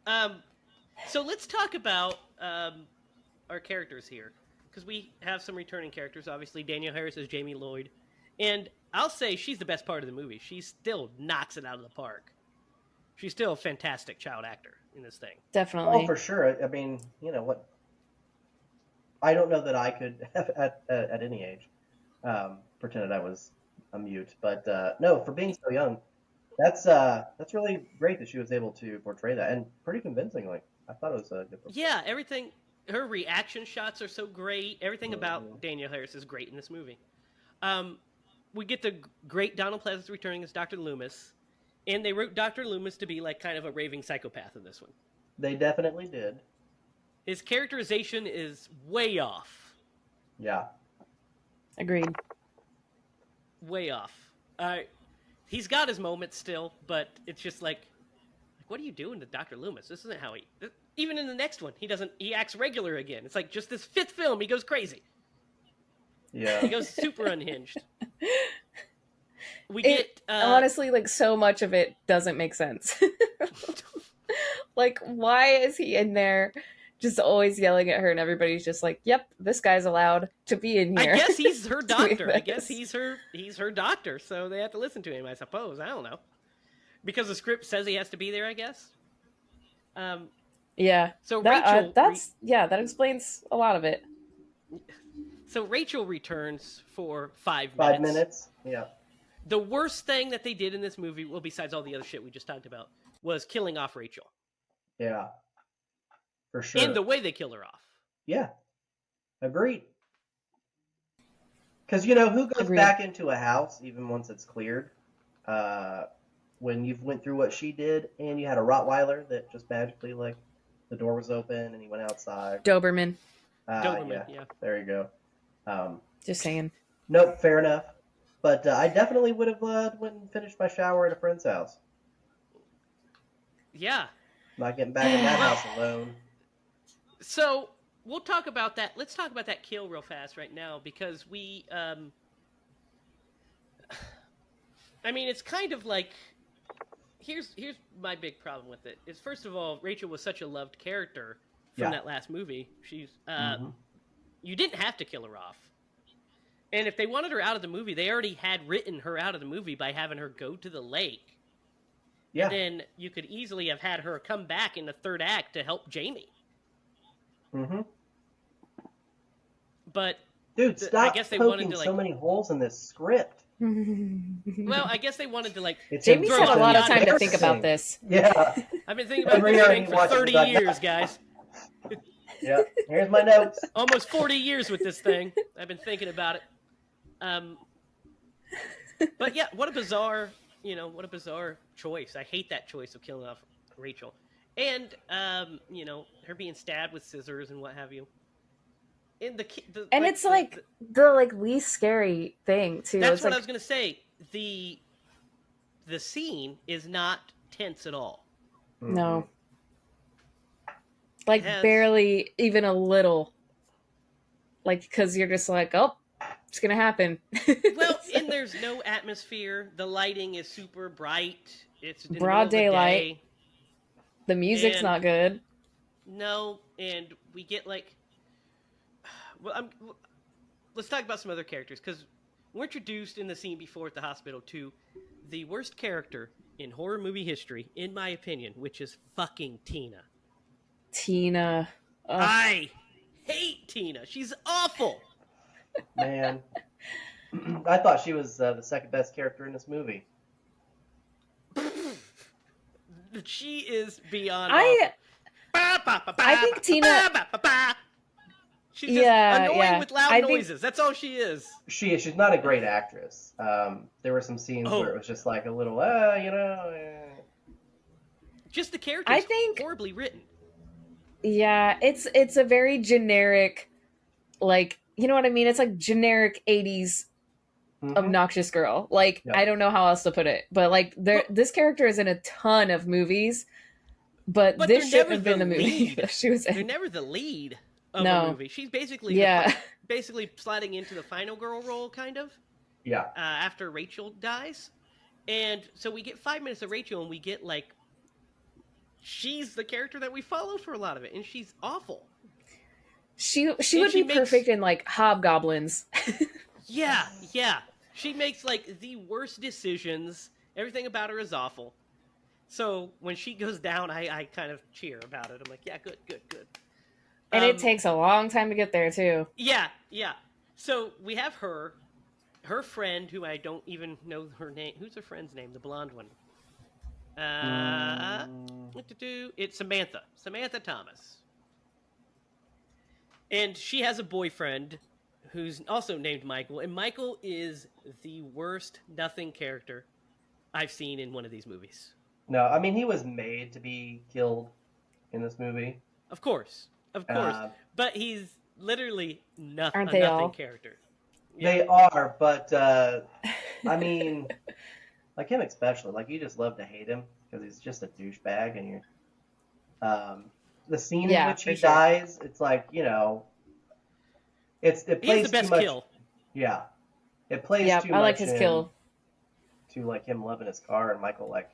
So let's talk about our characters here. Because we have some returning characters. Obviously, Danielle Harris is Jamie Lloyd. And I'll say she's the best part of the movie. She still knocks it out of the park. She's still a fantastic child actor in this thing. Definitely. Oh, for sure. I mean, you know what? I don't know that I could, at any age, pretend that I was a mute. But no, for being so young, that's really great that she was able to portray that, and pretty convincingly. I thought it was a good performance. Yeah, everything. Her reaction shots are so great. Everything about Danielle Harris is great in this movie. We get the great Donald Pleasance returning as Dr. Loomis, and they wrote Dr. Loomis to be like kind of a raving psychopath in this one. They definitely did. His characterization is way off. Yeah. Agreed. Way off. He's got his moments still, but it's just like, what are you doing to Dr. Loomis? This isn't how he. Even in the next one, he doesn't. He acts regular again. It's like just this 5th film, he goes crazy. Yeah. He goes super unhinged. We It get honestly, like, so much of it doesn't make sense. Like, why is he in there just always yelling at her and everybody's just like, yep, this guy's allowed to be in here? I guess he's her doing doctor. I guess this. he's her doctor, so they have to listen to him, I suppose. I don't know. Because the script says he has to be there, I guess. Yeah. So That, Rachel that explains a lot of it. So Rachel returns for 5 minutes. 5 minutes. Yeah. The worst thing that they did in this movie, well, besides all the other shit we just talked about, was killing off Rachel. Yeah. For sure. In the way they kill her off. Yeah. Agreed. Because, you know, who goes Agreed. back into a house, even once it's cleared, when you've went through what she did, and you had a Rottweiler that just magically, like, the door was open, and he went outside. Doberman. Doberman, yeah. There you go. Just saying. Nope, fair enough. But I definitely would have went and finished my shower at a friend's house. Yeah. Not getting back in that house alone. So we'll talk about that. Let's talk about that kill real fast right now, because we I mean, it's kind of like, here's my big problem with it. Is, first of all, Rachel was such a loved character from that last movie. She's you didn't have to kill her off. And if they wanted her out of the movie, they already had written her out of the movie by having her go to the lake. Yeah. And then you could easily have had her come back in the 3rd act to help Jamie. Mm-hmm. But dude, stop I guess they poking wanted to, like, so many holes in this script. well, I guess they wanted to, like, Jamie's throw had a some lot of beyond time to think about this. Yeah. I've been thinking about Every this year thing he for watches 30 it like, years, guys. Yeah. Here's my notes. Almost 40 years with this thing. I've been thinking about it. But yeah, what a bizarre choice. I hate that choice of killing off Rachel. And, her being stabbed with scissors and what have you. And it's like the least scary thing too. That's it's what like, I was gonna say. The scene is not tense at all. No. Like, barely even a little. Like, because you're just like, oh, it's gonna happen. Well, and there's no atmosphere. The lighting is super bright. It's in broad the middle of the daylight. day. The music's not good. No, and we get like, well, let's talk about some other characters, because we're introduced in the scene before at the hospital to the worst character in horror movie history, in my opinion, which is fucking Tina. Tina. Ugh. I hate Tina. She's awful. Man. I thought she was the second best character in this movie. She is beyond I think Tina... She's just annoying with loud noises. That's all she is. She's not a great actress. There were some scenes where it was just like a little, Just the character is horribly written. Yeah, it's a very generic, like, you know what I mean? It's like generic 80s obnoxious girl. Like, I don't know how else to put it. But, like, this character is in a ton of movies, but this shouldn't have been the movie that she was in. They're never the lead of a movie. She's basically basically sliding into the final girl role, kind of. Yeah. After Rachel dies. And so we get 5 minutes of Rachel, and we get, like, she's the character that we follow for a lot of it, and she's awful. She would be perfect in, like, Hobgoblins. Yeah. She makes, like, the worst decisions. Everything about her is awful. So when she goes down, I kind of cheer about it. I'm like, yeah, good. And it takes a long time to get there, too. Yeah. So we have her friend, who I don't even know her name. Who's her friend's name? The blonde one. It's Samantha Thomas. And she has a boyfriend who's also named Michael, and Michael is the worst nothing character I've seen in one of these movies. No, I mean, he was made to be killed in this movie. Of course. But he's literally Aren't a they nothing all? character. They are, but I mean, like him especially. Like you just love to hate him because he's just a douchebag, and you the scene in Yeah, which for he sure. dies, it's like it He has the plays too best much. kill. Yeah, it plays Yep, too I like much his kill. to like him loving his car and Michael like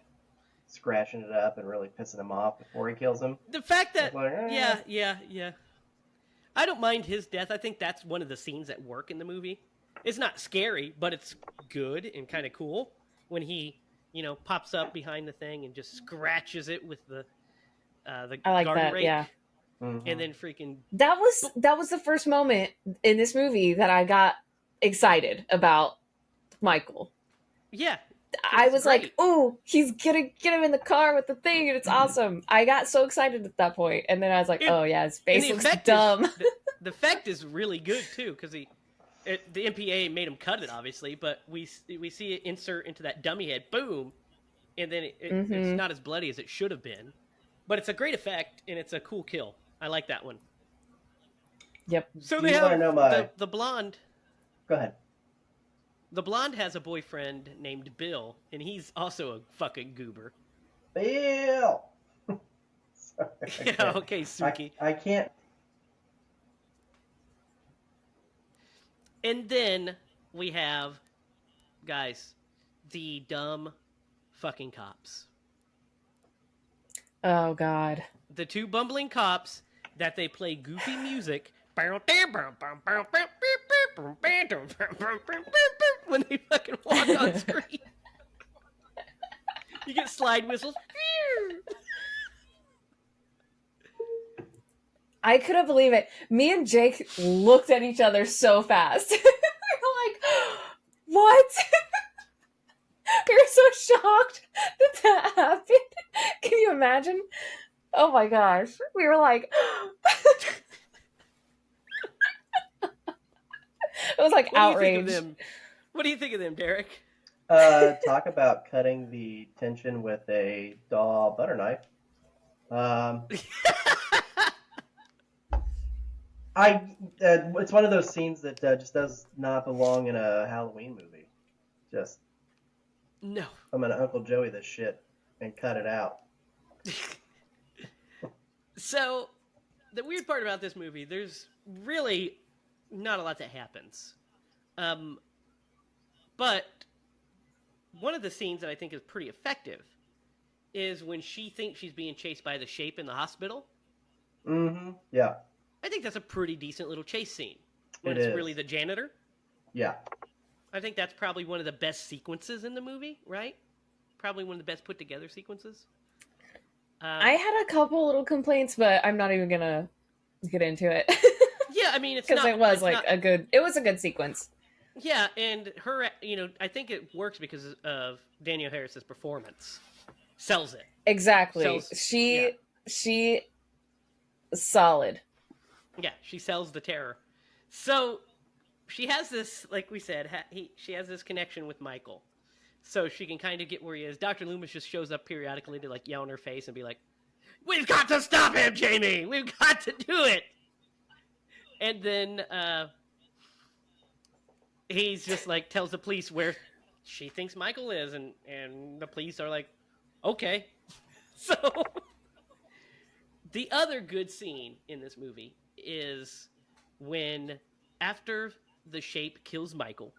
scratching it up and really pissing him off before he kills him. The fact It's that, like, yeah. I don't mind his death. I think that's one of the scenes that work in the movie. It's not scary, but it's good and kind of cool when he, pops up behind the thing and just scratches it with the I like garden that. Yeah. rake, and then freaking. That was the first moment in this movie that I got excited about Michael. Yeah, I it's was like, great. "Oh, he's gonna get him in the car with the thing, and it's awesome." I got so excited at that point, and then I was like, And, "Oh yeah, his and face the looks effect dumb." is the effect is really good too because the MPA made him cut it obviously, but we see it insert into that dummy head, boom, and then it's Mm-hmm. not as bloody as it should have been, but it's a great effect and it's a cool kill. I like that one. Yep. So do they you want to have know my? the blonde. Go ahead. The blonde has a boyfriend named Bill, and he's also a fucking goober. Bill. Sorry, Yeah, okay, Suki. I can't. And then we have, guys, the dumb fucking cops. Oh God. The two bumbling cops that they play goofy music when they fucking walk on screen. You get slide whistles. I couldn't believe it. Me and Jake looked at each other so fast. We were like, "What?" We were so shocked that happened. Can you imagine? Oh my gosh. We were like, it was like What do you think outrage. of them? What do you think of them, Derek? Talk about cutting the tension with a dull butter knife. It's one of those scenes that just does not belong in a Halloween movie. Just No. I'm gonna Uncle Joey this shit and cut it out. So, the weird part about this movie, there's really not a lot that happens. But one of the scenes that I think is pretty effective is when she thinks she's being chased by the shape in the hospital. Mm-hmm. Yeah. I think that's a pretty decent little chase scene. When It it's is. really the janitor. Yeah. I think that's probably one of the best sequences in the movie, right? Probably one of the best put together sequences. I had a couple little complaints, but I'm not even gonna get into it. Yeah, I mean, it's because not. it was it's like not, it was a good sequence. Yeah, and her, I think it works because of Danielle Harris's performance. Sells it. Exactly. She solid. Yeah, she sells the terror. So she has this, like we said, she has this connection with Michael. So she can kind of get where he is. Dr. Loomis just shows up periodically to like yell in her face and be like, "We've got to stop him, Jamie! We've got to do it!" And then he's just like tells the police where she thinks Michael is, and the police are like, "Okay." So the other good scene in this movie is when after the shape kills Michael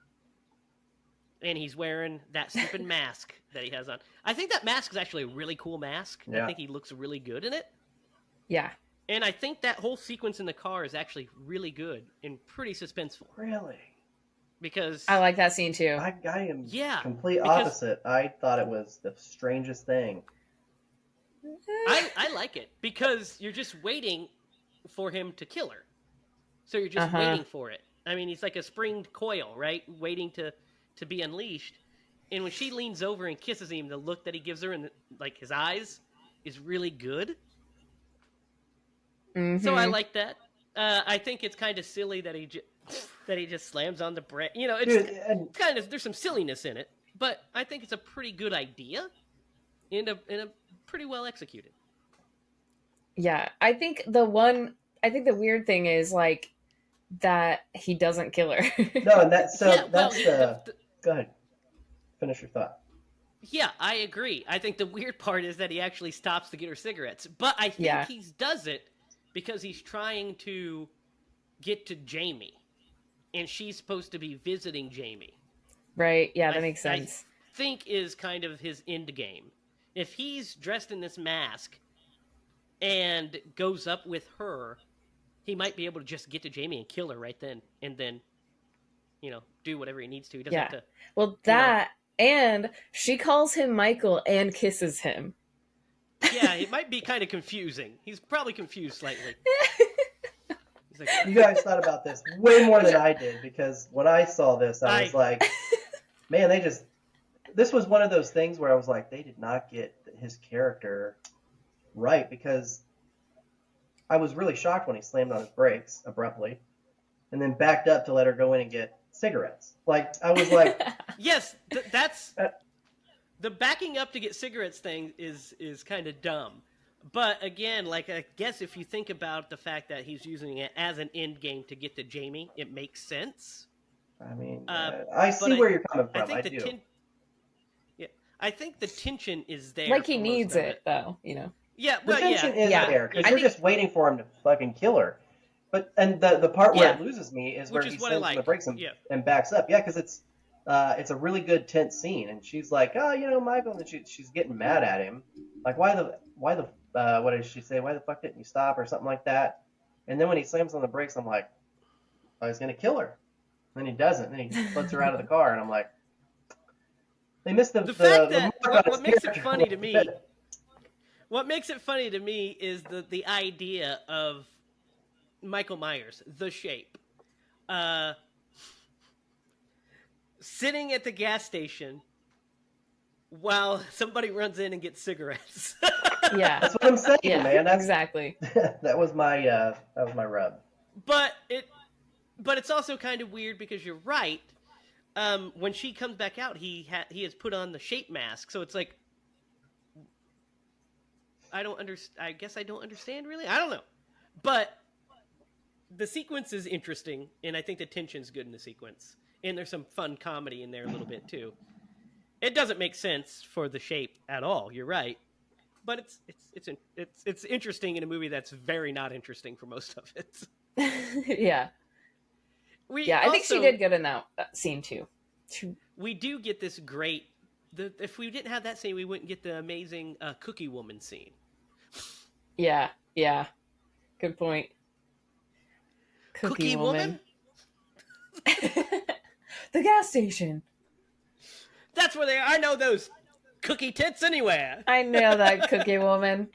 and he's wearing that stupid mask that he has on. I think that mask is actually a really cool mask. Yeah. I think he looks really good in it. Yeah. And I think that whole sequence in the car is actually really good and pretty suspenseful. Really? Because I like that scene too. I am Yeah, complete because- opposite. I thought it was the strangest thing. I like it because you're just waiting for him to kill her. So you're just waiting for it. I mean, he's like a springed coil, right? Waiting to be unleashed. And when she leans over and kisses him, the look that he gives her in like his eyes is really good. Mm-hmm. So I like that. I think it's kind of silly that he just slams on the bread. You know, it's Dude, kind of there's some silliness in it, but I think it's a pretty good idea and a pretty well executed. Yeah, I think the weird thing is like that he doesn't kill her. No, and that's so Yeah, well, that's the. Go ahead, finish your thought. yeah, I agree. I think the weird part is that he actually stops to get her cigarettes, but I think Yeah. he does it because he's trying to get to Jamie, and she's supposed to be visiting Jamie. Right. Yeah, that makes I sense. think is kind of his end game. If he's dressed in this mask and goes up with her, he might be able to just get to Jamie and kill her right then, and then, do whatever he needs to. He doesn't Yeah. have to, Well, you know. that and she calls him Michael and kisses him. Yeah, it might be kind of confusing. He's probably confused slightly. He's like, You guys thought about this way more than I did, because when I saw this, I was like, man, this was one of those things where I was like, they did not get his character right, because I was really shocked when he slammed on his brakes abruptly and then backed up to let her go in and get cigarettes. Like, I was like, yes, that's the backing up to get cigarettes thing is kind of dumb. But again, like, I guess if you think about the fact that he's using it as an end game to get to Jamie, it makes sense. I mean, Uh, I see where you're coming I from. think I do. Yeah, I think the tension is there. Like he for needs most of it, though, you know. Yeah, The well, tension yeah, is yeah. there, because I you're think- just waiting for him to fucking kill her. And the part where Yeah. it loses me is Which where is he what I slams on the like. brakes Yeah. and backs up. Yeah, because it's a really good tense scene, and she's like, oh, Michael, and she's getting mad at him, like, why the what did she say? Why the fuck didn't you stop, or something like that? And then when he slams on the brakes, I'm like, oh, he's gonna kill her. And then he doesn't. Then he lets her out of the car, and I'm like, they missed the fact that mark on what his makes it character funny a to little me. bit. What makes it funny to me is the idea of Michael Myers, the shape, sitting at the gas station while somebody runs in and gets cigarettes. Yeah. That's what I'm saying, Yeah, man. That's exactly. that was my rub. but it's also kind of weird because you're right. When she comes back out, he has put on the shape mask, so it's like, I don't understand. I guess I don't understand really. I don't know, but the sequence is interesting, and I think the tension's good in the sequence, and there's some fun comedy in there a little bit too. It doesn't make sense for the shape at all. You're right, but it's interesting in a movie that's very not interesting for most of it. Yeah. I think she did good in that scene too. We do get this great. If we didn't have that scene, we wouldn't get the amazing Cookie Woman scene. Yeah. Good point. Cookie Woman? The gas station. That's where they are. I know those cookie tits anywhere. I know that Cookie Woman.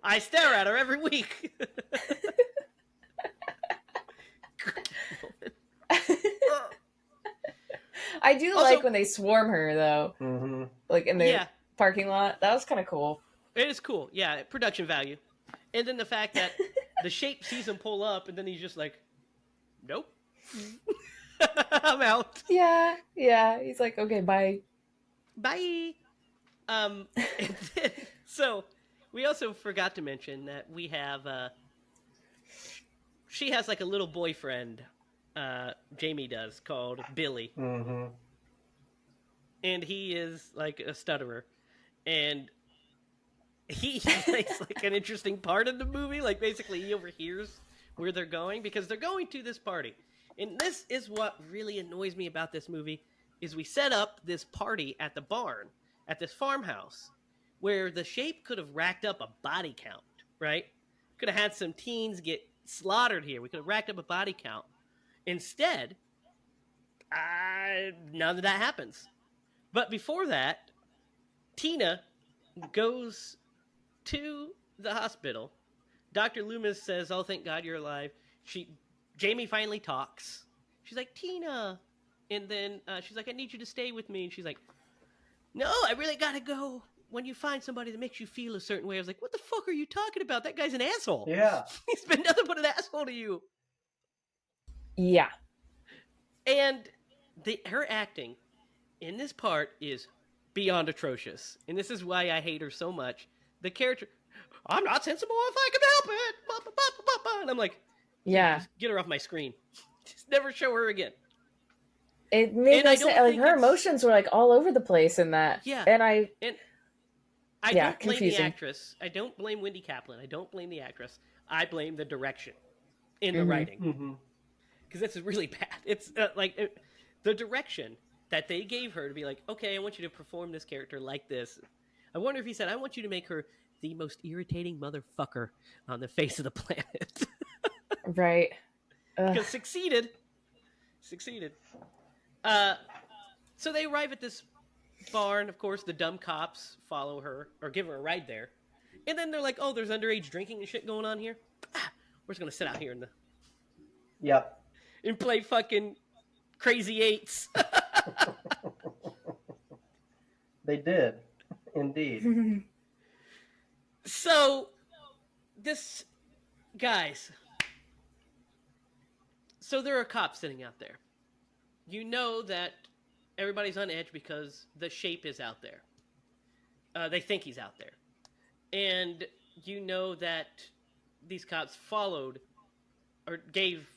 I stare at her every week. Cookie Woman. I do Also, like when they swarm her though, Mm-hmm. like in the parking lot. That was kind of cool. It is cool. Yeah, production value. And then the fact that the shape sees him pull up, and then he's just like, nope. I'm out. Yeah. He's like, okay, bye. Bye. So we also forgot to mention that we have she has like a little boyfriend, Jamie does, called Billy. Mm-hmm. And he is like a stutterer, and he plays like an interesting part in the movie. Like, basically he overhears where they're going, because they're going to this party. And this is what really annoys me about this movie, is we set up this party at the barn, at this farmhouse, where the shape could have racked up a body count, right? Could have had some teens get slaughtered here. We could have racked up a body count. Instead, none of that happens. But before that, Tina goes to the hospital. Dr. Loomis says, oh, thank God you're alive. Jamie finally talks. She's like, Tina. And then she's like, I need you to stay with me. And she's like, no, I really got to go. When you find somebody that makes you feel a certain way, I was like, what the fuck are you talking about? That guy's an asshole. Yeah. He's been nothing but an asshole to you. Yeah. And her acting in this part is beyond atrocious. And this is why I hate her so much. The character, I'm not sensible if I can help it. And I'm like, Yeah. Just get her off my screen. Just never show her again. It made And I no sense. don't Like think her it's- emotions were like all over the place in that. Yeah. And I And I Yeah, don't blame confusing. the actress. I don't blame Wendy Kaplan. I don't blame the actress. I blame the direction in the Mhm. writing. Mm-hmm. Because this is really bad. It's the direction that they gave her to be like, okay, I want you to perform this character like this. I wonder if he said, I want you to make her the most irritating motherfucker on the face of the planet. right. Ugh. Because succeeded. So they arrive at this barn. Of course, the dumb cops follow her or give her a ride there. And then they're like, oh, there's underage drinking and shit going on here. We're just going to sit out here Yep. and play fucking Crazy Eights. They did. Indeed. So, guys. So there are cops sitting out there. You know that everybody's on edge because the shape is out there. They think he's out there. And you know that these cops followed or gave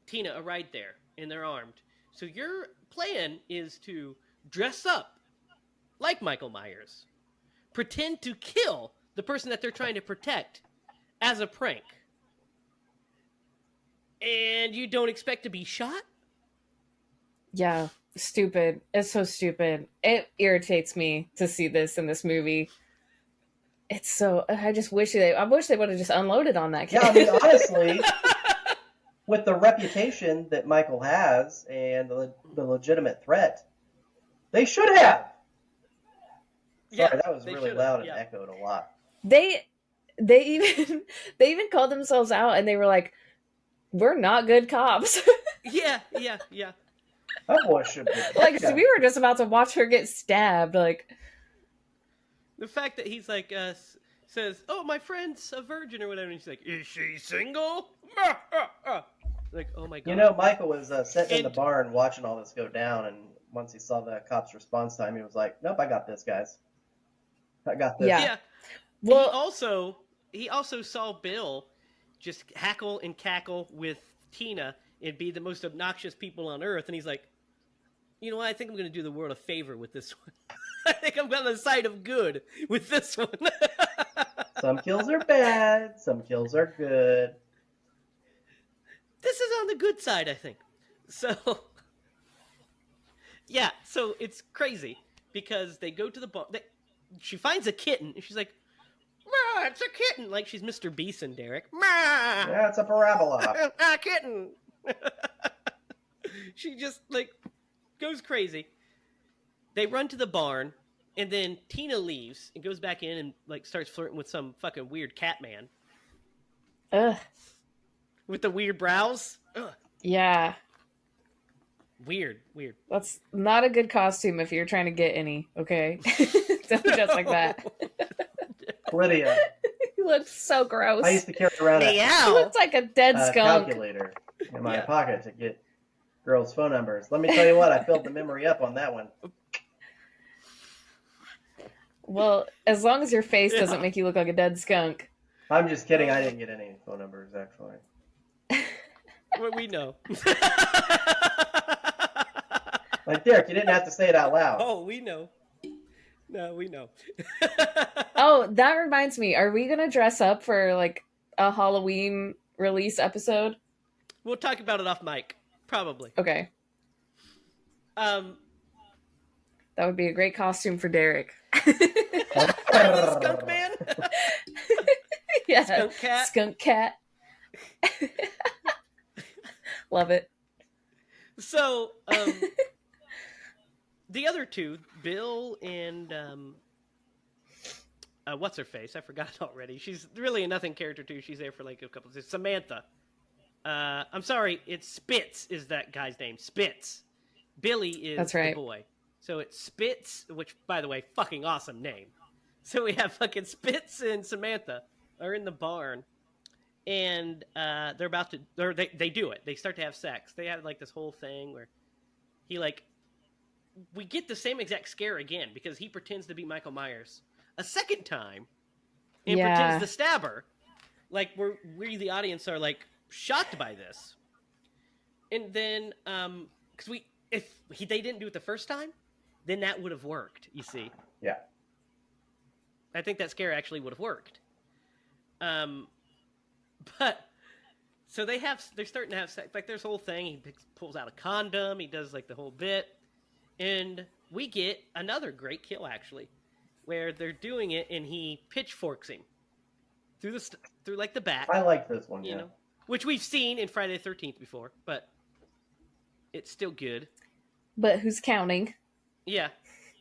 Tina a ride there, and they're armed. So your plan is to dress up like Michael Myers, pretend to kill the person that they're trying to protect as a prank. And you don't expect to be shot? Yeah, stupid. It's so stupid. It irritates me to see this in this movie. It's so. I wish they would have just unloaded on that kid. Yeah, I mean, honestly, with the reputation that Michael has and the legitimate threat, they should have. Sorry, that was really loud and echoed a lot. They even called themselves out, and they were like, "We're not good cops." Yeah. That boy should be. Like, so we were just about to watch her get stabbed. Like, the fact that he's like, says, oh, my friend's a virgin or whatever. And he's like, is she single? Like, oh my God. You know, Michael was sitting in the barn watching all this go down, and once he saw the cops' response time, he was like, nope, I got this, guys. I got this. Yeah. Yeah. well, He also saw Bill just hackle and cackle with Tina and be the most obnoxious people on earth. And he's like, you know what? I think I'm going to do the world a favor with this one. I think I'm on the side of good with this one. Some kills are bad. Some kills are good. This is on the good side, I think. So, yeah. So it's crazy because they go to the bar. She finds a kitten and she's like, "Ma, it's a kitten!" Like she's Mr. Beeson, Derek. Ma, Yeah, it's a parabola. a kitten. She just like goes crazy. They run to the barn, and then Tina leaves and goes back in and like starts flirting with some fucking weird cat man ugh, with the weird brows. Ugh. yeah, Weird. that's not a good costume if you're trying to get any. Okay, don't dress like that. Lydia. He looks so gross. I used to carry around a He looks like a dead skunk. calculator in my pocket to get girls' phone numbers. Let me tell you what, I filled the memory up on that one. Well, as long as your face doesn't make you look like a dead skunk. I'm just kidding. I didn't get any phone numbers, actually. Well, we know. Like, Derek, you didn't have to say it out loud. Oh, we know. No, we know. Oh, that reminds me. Are we going to dress up for like a Halloween release episode? We'll talk about it off mic, probably. Okay. That would be a great costume for Derek. Skunk man. Yeah. Skunk cat. Skunk cat. Love it. So, the other two, Bill and what's her face? I forgot already. She's really a nothing character too. She's there for like a couple of Samantha. I'm sorry, it's Spitz is that guy's name. Spitz. Billy is That's right. the boy. So it's Spitz, which by the way, fucking awesome name. So we have fucking Spitz and Samantha are in the barn. And they're about to, or they do it. They start to have sex. They have like this whole thing where he like, we get the same exact scare again because he pretends to be Michael Myers a second time and pretends to stab her. Like we the audience are like shocked by this. And then, because they didn't do it the first time, then that would have worked. You see, Yeah. I think that scare actually would have worked. But so they're starting to have sex. Like there's a whole thing. He pulls out a condom. He does like the whole bit, and we get another great kill actually, where they're doing it and he pitchforks him through like the back. I like this one. You know, which we've seen in Friday the 13th before, but it's still good. But who's counting? Yeah,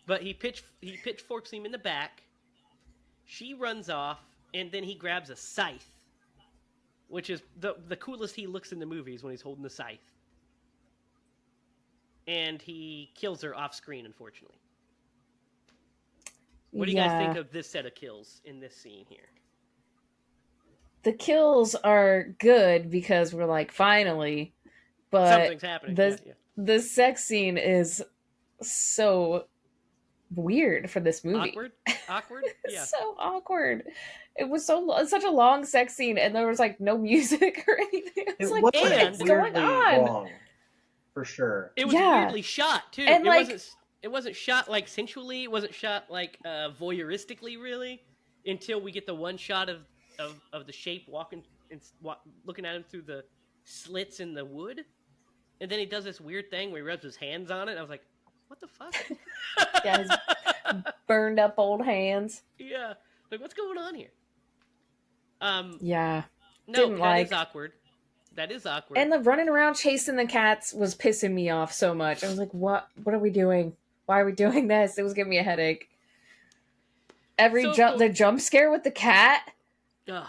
but he pitchforks him in the back. She runs off, and then he grabs a scythe, which is the coolest he looks in the movies when he's holding the scythe. And he kills her off screen, unfortunately. What do you guys think of this set of kills in this scene here? The kills are good because we're like, finally. But something's happening. The sex scene is so weird for this movie. Awkward? Yeah. So awkward. It was such a long sex scene, and there was like no music or anything. It's like, what's going on? Long, for sure. It was weirdly shot too. And it wasn't shot like sensually. It wasn't shot like voyeuristically, really, until we get the one shot of the shape walking and looking at him through the slits in the wood, and then he does this weird thing where he rubs his hands on it. And I was like, what the fuck? Yeah, his burned up old hands. Yeah, like what's going on here? Yeah. No, that is awkward. That is awkward. And the running around chasing the cats was pissing me off so much. I was like, what are we doing? Why are we doing this? It was giving me a headache. The jump scare with the cat. Ugh.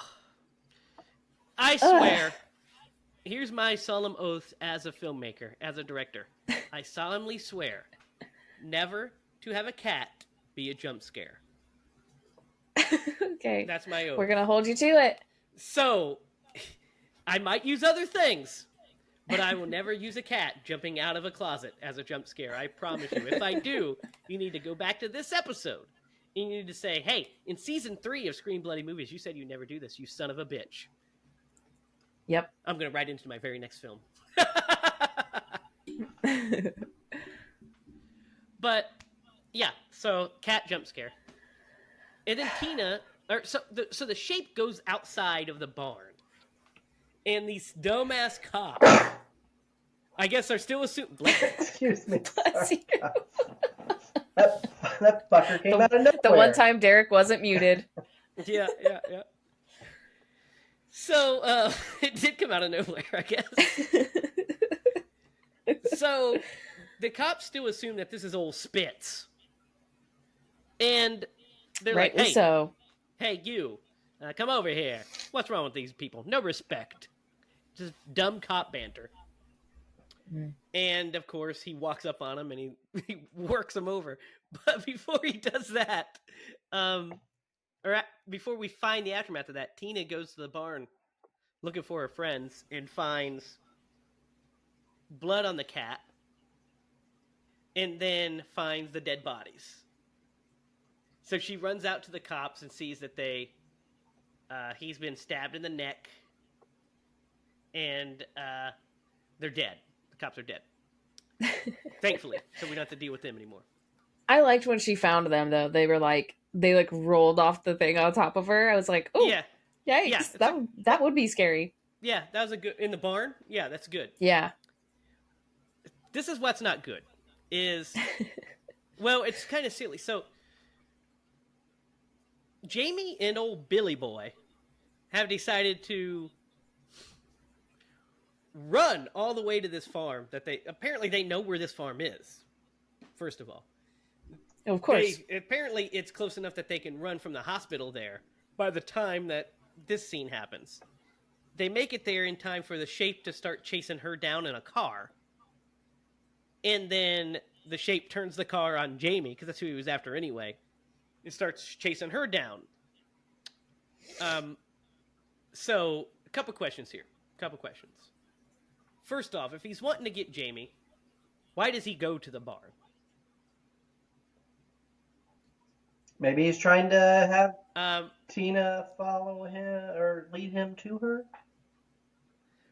I swear, here's my solemn oath as a filmmaker, as a director. I solemnly swear never to have a cat be a jump scare. Okay. That's my oath. We're going to hold you to it. So, I might use other things, but I will never use a cat jumping out of a closet as a jump scare. I promise you. If I do, you need to go back to this episode. And you need to say, hey, in season 3 of Scream Bloody Movies, you said you never do this, you son of a bitch. Yep. I'm going to write into my very next film. But, yeah, so cat jump scare. And then so the shape goes outside of the barn. And these dumbass cops, I guess are still assuming... Excuse me. Bless you. That fucker came out of nowhere. The one time Derek wasn't muted. Yeah. So, it did come out of nowhere, I guess. So, the cops still assume that this is old Spitz. And they're like, hey, you, come over here. What's wrong with these people? No respect. Just dumb cop banter. Mm. And, of course, he walks up on him and he works him over. But before he does that, before we find the aftermath of that, Tina goes to the barn looking for her friends and finds blood on the cat and then finds the dead bodies. So she runs out to the cops and sees that he's been stabbed in the neck and they're dead. The cops are dead. Thankfully, so we don't have to deal with them anymore. I liked when she found them, though. They rolled off the thing on top of her. I was like, oh, yeah. Yikes. Yeah, that would be scary. Yeah, that was in the barn? Yeah, that's good. Yeah. This is what's not good, is, well, it's kind of silly. So, Jamie and old Billy Boy have decided to run all the way to this farm that they know where this farm is, first of all. Of course. Apparently, it's close enough that they can run from the hospital there by the time that this scene happens. They make it there in time for the shape to start chasing her down in a car. And then the shape turns the car on Jamie, because that's who he was after anyway. It starts chasing her down. So, a couple questions here. First off, if he's wanting to get Jamie, why does he go to the barn? Maybe he's trying to have Tina follow him or lead him to her.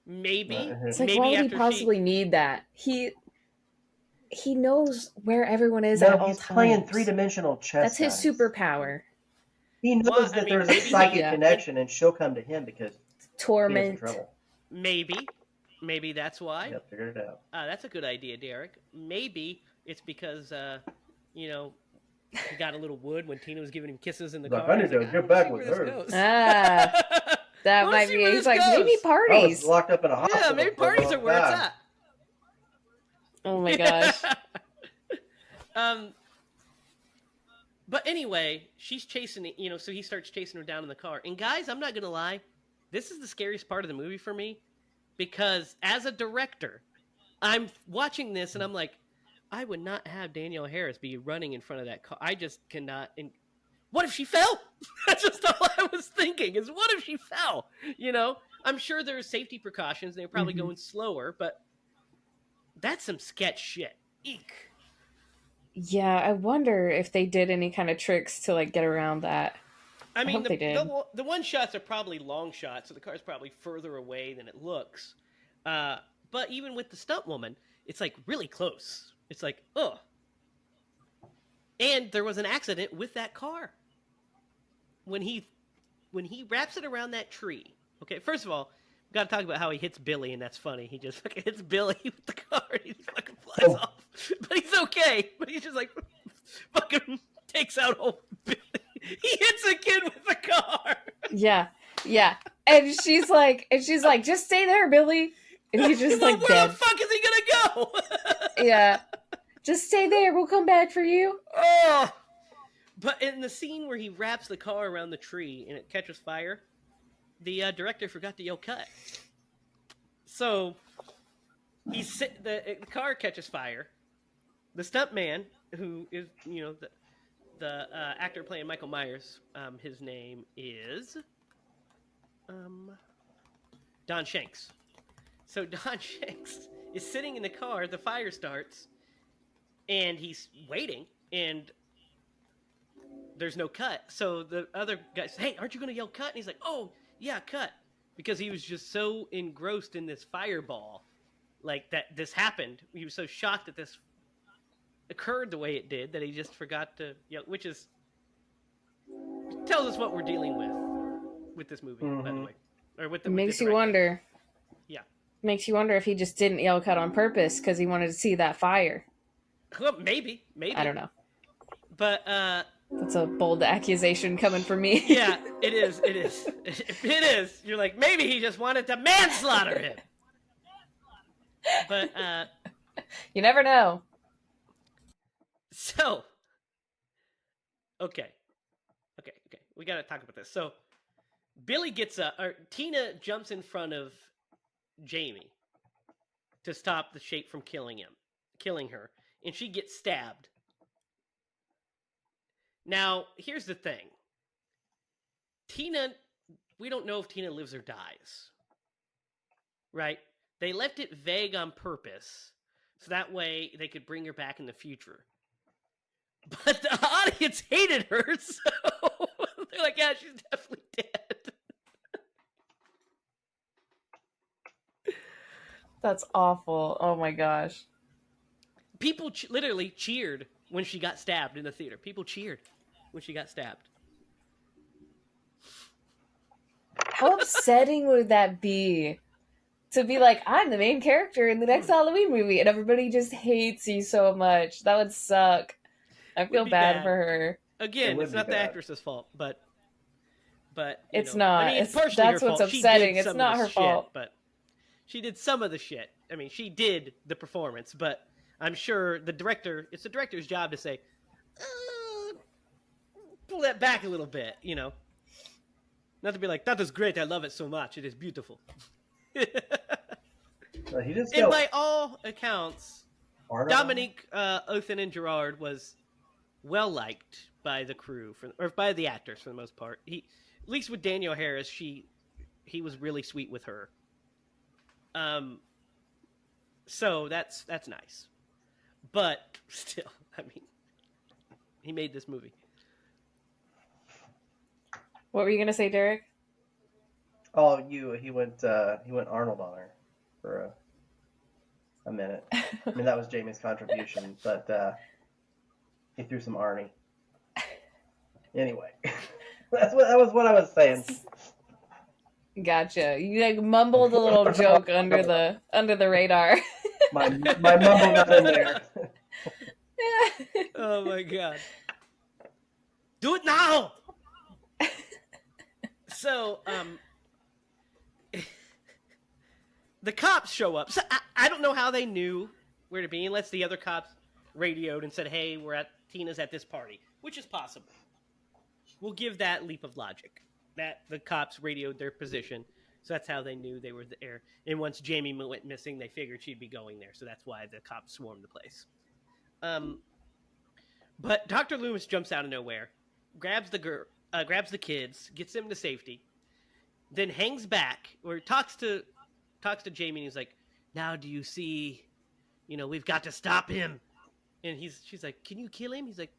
Maybe, It's like, why maybe would he after possibly need that? He knows where everyone is No, at all he's playing times. three-dimensional chess, That's his guys. superpower. He Well, knows I that mean, there's a maybe he psychic Yeah. connection, and she'll come to him because Tina's in Torment. trouble. maybe that's why. Yep, figured it out. That's a good idea, Derek. Maybe it's because you know, he got a little wood when Tina was giving him kisses in the He's like, car. I need He's to like, get wanna back see with where her. this goes. That Wanna might see be. where He's this like, goes. maybe I was parties. locked up in a hospital. Yeah, maybe for a parties long are where it's time. at. Oh my gosh. But anyway, she's chasing it, so he starts chasing her down in the car. And guys, I'm not going to lie, this is the scariest part of the movie for me because as a director, I'm watching this and I'm like, I would not have Danielle Harris be running in front of that car. I just cannot. And what if she fell? That's just all I was thinking is what if she fell? I'm sure there are safety precautions. They're probably going slower, but that's some sketch shit. Eek. Yeah, I wonder if they did any kind of tricks to like get around that. I mean, hope they did. the one shots are probably long shots, so the car's probably further away than it looks. But even with the stunt woman, it's like really close. It's like, ugh. And there was an accident with that car. When he wraps it around that tree. Okay, first of all, we got to talk about how he hits Billy, and that's funny. He just fucking hits Billy with the car, and he just fucking flies off. But he's okay. But he's just like, fucking takes out old Billy. He hits a kid with the car. Yeah. And she's like, just stay there, Billy. And he's just like where dead. the fuck is he gonna go? Yeah. Just stay there. We'll come back for you. Oh. But in the scene where he wraps the car around the tree and it catches fire, the director forgot to yell cut. So the car catches fire. The stuntman, who is the actor playing Michael Myers, his name is Don Shanks. So Don Shanks is sitting in the car. The fire starts, and he's waiting, and there's no cut. So the other guy says, "Hey, aren't you going to yell cut?" And he's like, "Oh, yeah, cut." Because he was just so engrossed in this fireball, like that this happened. He was so shocked that this occurred the way it did that he just forgot to yell, which is tells us what we're dealing with this movie, by the way. Or with the, It makes with the you director. wonder. Yeah. Makes you wonder if he just didn't yell cut on purpose because he wanted to see that fire. Well, maybe. I don't know. But That's a bold accusation coming from me. yeah, it is. It is. You're like, maybe he just wanted to manslaughter him. But You never know. so okay. We got to talk about this. So Billy Tina jumps in front of Jamie to stop the shape from killing her, and she gets stabbed. Now, here's the thing. We don't know if Tina lives or dies. Right? They left it vague on purpose, so that way they could bring her back in the future. But the audience hated her, so they're like, yeah, she's definitely dead. That's awful. Oh my gosh. People literally cheered when she got stabbed in the theater. People cheered when she got stabbed. How upsetting would that be? To be like, I'm the main character in the next Halloween movie, and everybody just hates you so much. That would suck. I feel bad for her. Again, it's not the actress's fault, but it's not. I mean, it's partially that's her what's fault. upsetting. It's not her fault. But she did some of the shit. I mean, she did the performance, but I'm sure it's the director's job to say, pull that back a little bit, Not to be like, that is great, I love it so much, it is beautiful. And by all accounts, Dominique Othen and Gerard was well liked by the crew, or by the actors for the most part. At least with Danielle Harris, he was really sweet with her. So that's nice. But still, I mean, he made this movie. What were you gonna say, Derek? Oh, he went Arnold on her. for a minute. I mean, that was Jamie's contribution, but he threw some Arnie. Anyway, that was what I was saying. Gotcha. You like mumbled a little joke under the radar. My mumble got in there. Oh my god. Do it now. So, the cops show up. So I don't know how they knew where to be unless the other cops radioed and said, "Hey, Tina's at this party," which is possible. We'll give that leap of logic that the cops radioed their position, so that's how they knew they were there. And once Jamie went missing, they figured she'd be going there, so that's why the cops swarmed the place. But Dr. Loomis jumps out of nowhere, grabs the kids, gets them to safety, then hangs back or talks to Jamie, and he's like, "Now do you see? We've got to stop him." And she's like, "Can you kill him?" He's like,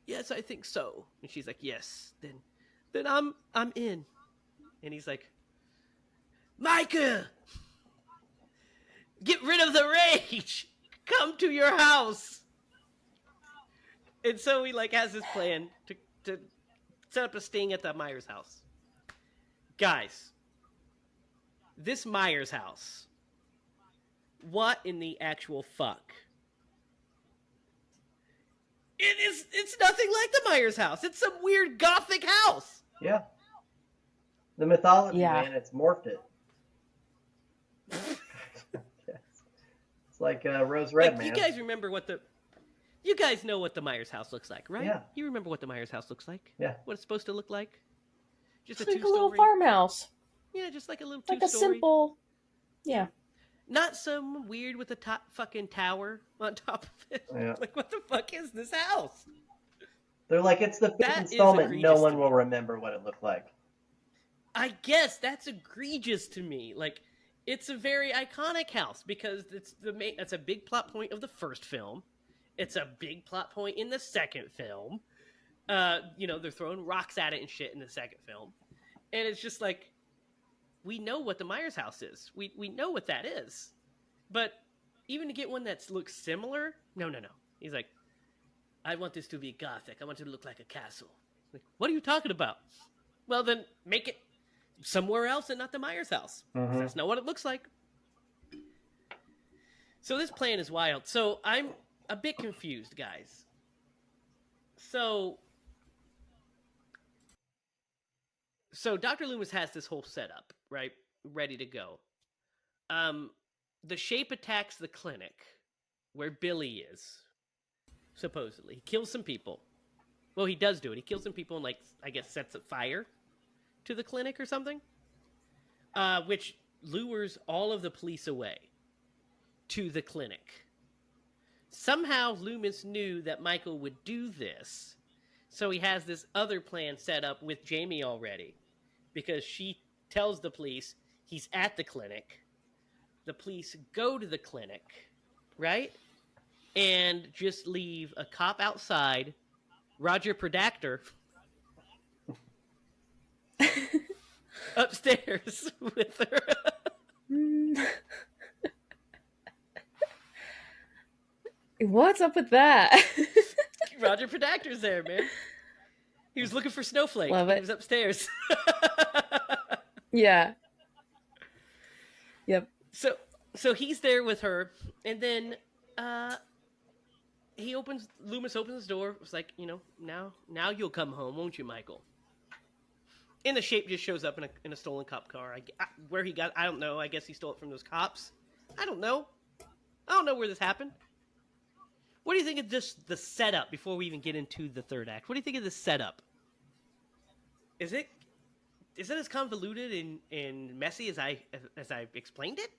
"Yes, I think so." And she's like, "Yes, then I'm in." And he's like, "Micah, get rid of the rage. Come to your house." And so he has this plan to set up a sting at the Myers house. Guys, this Myers house, what in the actual fuck? It's nothing like the Myers house. It's some weird gothic house. Yeah. The mythology, man, it's morphed it. It's like Rose Red, man. You guys remember you guys know what the Myers house looks like, right? Yeah. You remember what the Myers house looks like? Yeah. What it's supposed to look like? Just it's like a little farmhouse. Yeah, just like a little like two-story. a simple, yeah. Not some weird with a fucking tower on top of it. Yeah. Like, what the fuck is this house? They're like, it's the fifth installment. No one will remember what it looked like. I guess that's egregious to me. Like, it's a very iconic house because it's a big plot point of the first film. It's a big plot point in the second film. They're throwing rocks at it and shit in the second film. And it's just like, we know what the Myers house is. We know what that is. But even to get one that looks similar, no. He's like, "I want this to be gothic. I want it to look like a castle." Like, what are you talking about? Well, then make it somewhere else and not the Myers house. Mm-hmm. That's not what it looks like. So this plan is wild. So I'm a bit confused, guys. So Dr. Loomis has this whole setup, right? Ready to go. The Shape attacks the clinic where Billy is, supposedly. He kills some people. Well, he does do it. He kills some people and, I guess, sets a fire to the clinic or something, which lures all of the police away to the clinic. Somehow Loomis knew that Michael would do this, so he has this other plan set up with Jamie already, because she tells the police he's at the clinic. The police go to the clinic, right? And just leave a cop outside, Roger Predactor, upstairs with her. What's up with that? Roger Predactor's there, man. He was looking for Snowflake. Love it. He was upstairs. Yeah. Yep. So he's there with her, and then Loomis opens the door. It's like, now you'll come home, won't you, Michael? And the Shape just shows up in a stolen cop car. Where he got, I don't know. I guess he stole it from those cops. I don't know where this happened. What do you think of just the setup before we even get into the third act? What do you think of the setup? Is it as convoluted and messy as I explained it?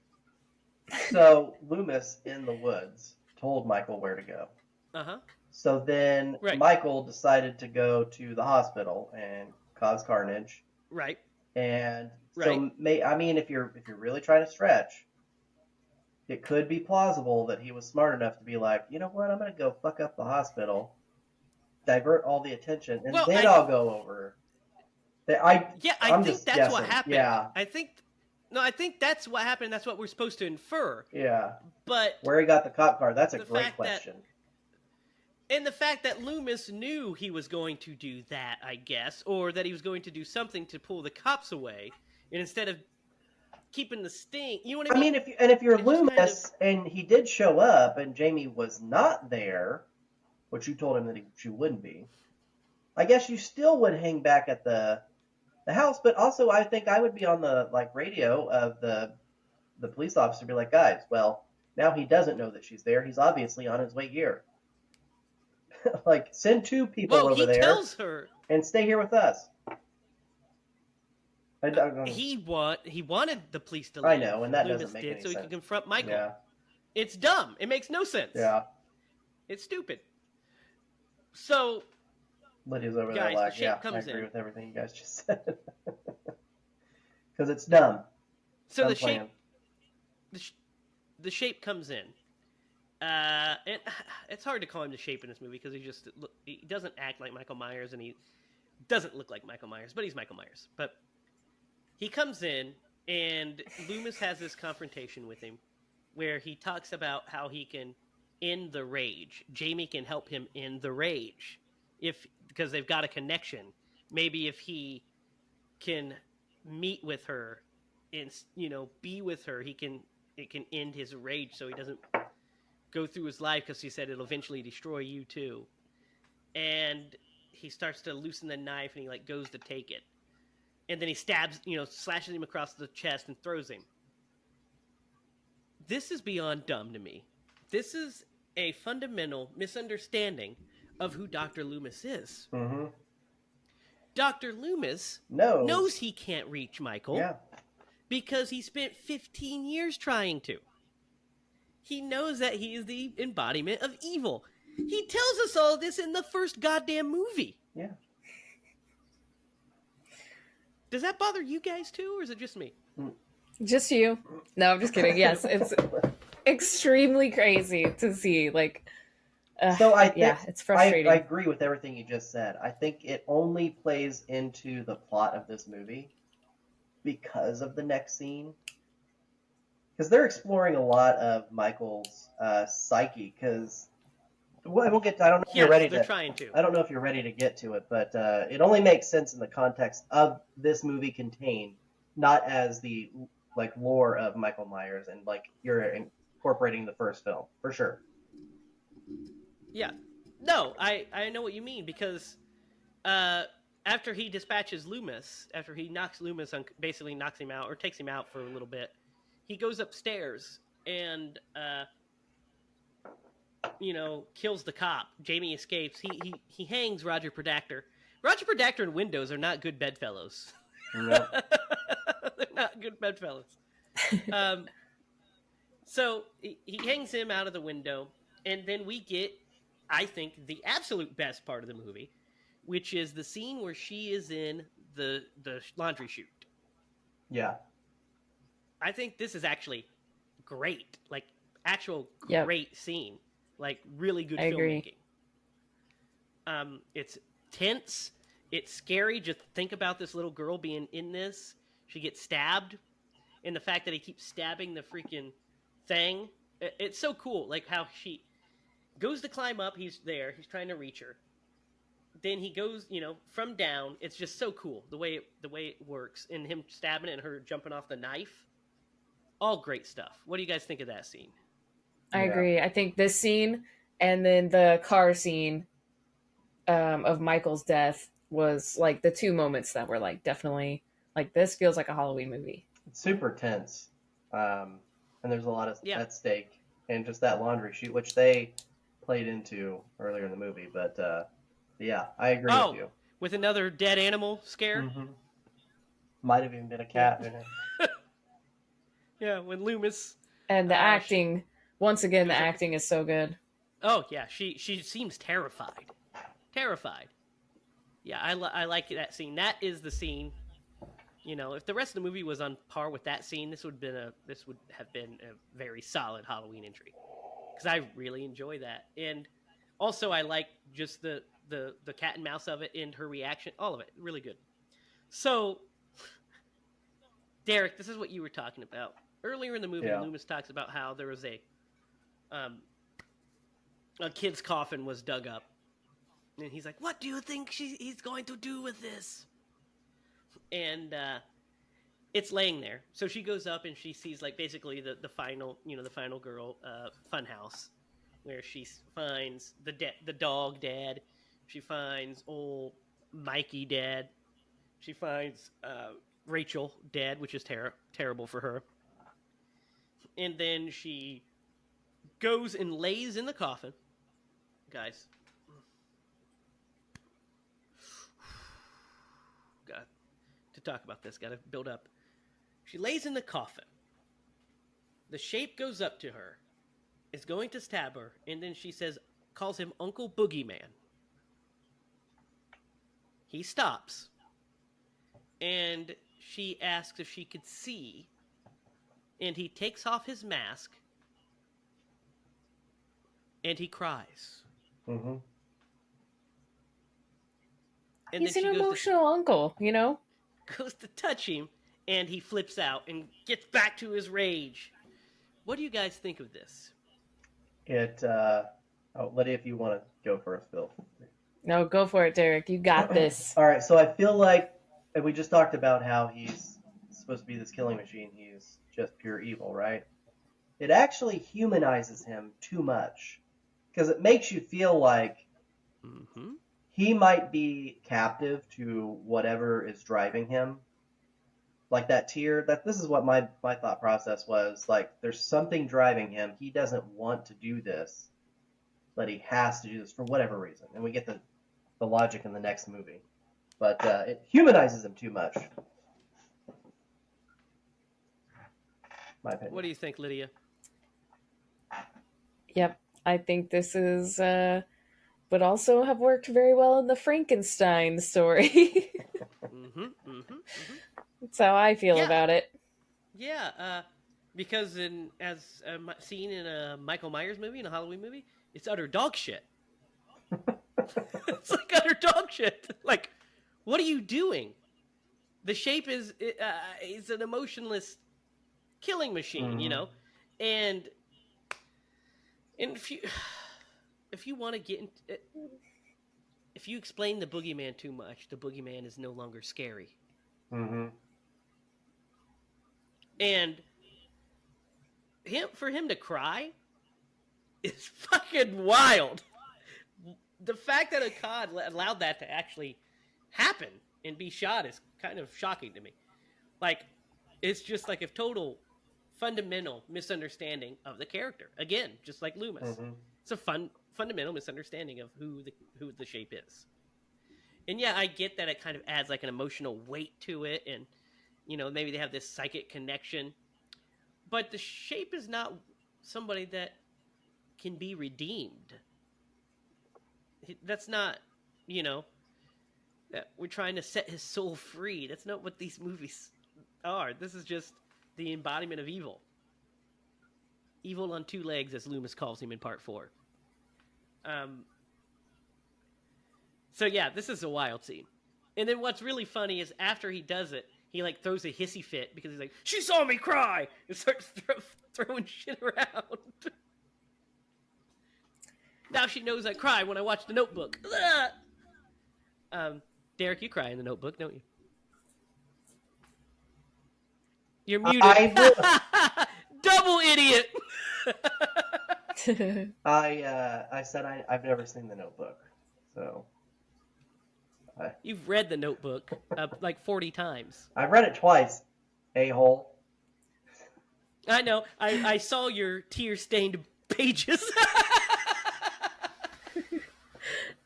So Loomis in the woods told Michael where to go. Uh-huh. So then Michael decided to go to the hospital and cause carnage. Right. And so if you're really trying to stretch, it could be plausible that he was smart enough to be like, you know what, I'm going to go fuck up the hospital, divert all the attention, and I'll go over. I think that's guessing. what happened. Yeah. I think No, I think that's what happened. That's what we're supposed to infer. Yeah. But Where he got the cop car, that's a the great fact question. and the fact that Loomis knew he was going to do that, I guess, or that he was going to do something to pull the cops away, and instead of keeping the sting, you know what I I mean? mean, if you're It just kind of Loomis and he did show up and Jamie was not there, which you told him that she wouldn't be, I guess you still would hang back at the house. But also, I think I would be on the radio of the police officer, be like, guys, well, now he doesn't know that she's there. He's obviously on his way here. Like, send two people well, over he there tells her and stay here with us. he wanted the police to leave. I know, and that Loomis doesn't make did any so sense. he could confront Michael. Yeah, It's dumb. It makes no sense. yeah. It's stupid. So Lydia's over Guys, there the like, shape yeah, I comes agree in. with everything you guys just said. Because it's dumb. so Dumb the shape plan. the shape comes in. And it's hard to call him the shape in this movie because he doesn't act like Michael Myers and he doesn't look like Michael Myers, but he's Michael Myers. But he comes in and Loomis has this confrontation with him where he talks about how he can end the rage. Jamie can help him end the rage because they've got a connection. Maybe if he can meet with her and be with her, it can end his rage so he doesn't go through his life, because he said it'll eventually destroy you too. And he starts to loosen the knife and he goes to take it. And then he slashes him across the chest and throws him. This is beyond dumb to me. This is a fundamental misunderstanding of who Dr. Loomis is. Mm-hmm. Dr. Loomis No. knows he can't reach Michael Yeah. because he spent 15 years trying to. He knows that he is the embodiment of evil. He tells us all this in the first goddamn movie. Yeah. Does that bother you guys too, or is it just me? Just you. No, I'm just kidding. Yes, it's extremely crazy to see. So I think, yeah, it's frustrating. I agree with everything you just said. I think it only plays into the plot of this movie because of the next scene. Because they're exploring a lot of Michael's psyche. Because we'll get to, I don't know if you're ready they're to. trying to. I don't know if you're ready to get to it, but it only makes sense in the context of this movie contained, not as the lore of Michael Myers and you're incorporating the first film for sure. Yeah. No, I know what you mean, because after he dispatches Loomis, after he knocks Loomis on, basically knocks him out or takes him out for a little bit, he goes upstairs and kills the cop. Jamie escapes. He hangs Roger Predactor. Roger Predactor and Windows are not good bedfellows. No. They're not good bedfellows. So he hangs him out of the window, and then we get, I think, the absolute best part of the movie, which is the scene where she is in the laundry chute. Yeah. I think this is actually great. Actual Yep. great scene. Really good I filmmaking. agree. It's tense. It's scary. Just think about this little girl being in this. She gets stabbed. And the fact that he keeps stabbing the freaking thing. It's so cool. How she goes to climb up. He's there. He's trying to reach her. Then he goes, from down. It's just so cool the way it works. And him stabbing it and her jumping off the knife. All great stuff. What do you guys think of that scene? I Yeah. agree. I think this scene and then the car scene of Michael's death was the two moments that were definitely this feels like a Halloween movie. It's super tense. And there's a lot at stake. And just that laundry chute, which they played into earlier in the movie. But yeah, I agree with you. With another dead animal scare? Mm-hmm. Might have even been a cat. In it. Yeah, when Loomis... And the acting, once again, the acting is so good. Oh, yeah, she seems terrified. Terrified. Yeah, I like that scene. That is the scene. If the rest of the movie was on par with that scene, this would have been a very solid Halloween entry. Because I really enjoy that. And also I like just the cat and mouse of it and her reaction. All of it. Really good. So... Derek, this is what you were talking about earlier in the movie. Yeah. Loomis talks about how there was a kid's coffin was dug up, and he's like, "What do you think he's going to do with this?" And it's laying there. So she goes up and she sees like basically the final, the final girl funhouse, where she finds the dog dad, she finds old Mikey dad, she finds Rachel dead, which is terrible for her, and then she goes and lays in the coffin. Guys, got to talk about this. Got to build up. She lays in the coffin. The shape goes up to her, is going to stab her, and then she calls him Uncle Boogeyman. He stops, and she asks if she could see, and he takes off his mask, and he cries. Mm-hmm. And He's then an she emotional uncle, goes to touch him, and he flips out and gets back to his rage. What do you guys think of this? Lydia, if you want to go first, Phil. No, go for it, Derek. You got this. All right, so I feel like, and we just talked about how he's supposed to be this killing machine. He's just pure evil, right? It actually humanizes him too much, because it makes you feel like he might be captive to whatever is driving him. Like that tear, this is what my thought process was. Like, there's something driving him. He doesn't want to do this, but he has to do this for whatever reason. And we get the logic in the next movie. But it humanizes him too much. My opinion. What do you think, Lydia? Yep. I think this is, would also have worked very well in the Frankenstein story. That's how I feel about it. Yeah, because as seen in a Michael Myers movie, in a Halloween movie, it's utter dog shit. It's like utter dog shit. Like, what are you doing? The shape is an emotionless killing machine, and if you want to get into, if you explain the boogeyman too much, the boogeyman is no longer scary. Mm-hmm. And for him to cry is fucking wild. The fact that Akkad allowed that to actually happen and be shot is kind of shocking to me. Like, it's just like a total fundamental misunderstanding of the character. Again, just like Loomis. Mm-hmm. It's a fundamental misunderstanding of who the shape is. And yeah, I get that it kind of adds like an emotional weight to it, and maybe they have this psychic connection. But the shape is not somebody that can be redeemed. That's not, that we're trying to set his soul free. That's not what these movies are. This is just the embodiment of evil. Evil on two legs, as Loomis calls him in part 4. So yeah, this is a wild scene. And then what's really funny is after he does it, he like throws a hissy fit because he's like, "She saw me cry," and starts throwing shit around. Now she knows I cry when I watch The Notebook. Derek, you cry in The Notebook, don't you? You're muted. Double idiot. I said I've never seen The Notebook, so. You've read The Notebook like 40 times. I've read it twice, a-hole. I know. I saw your tear-stained pages.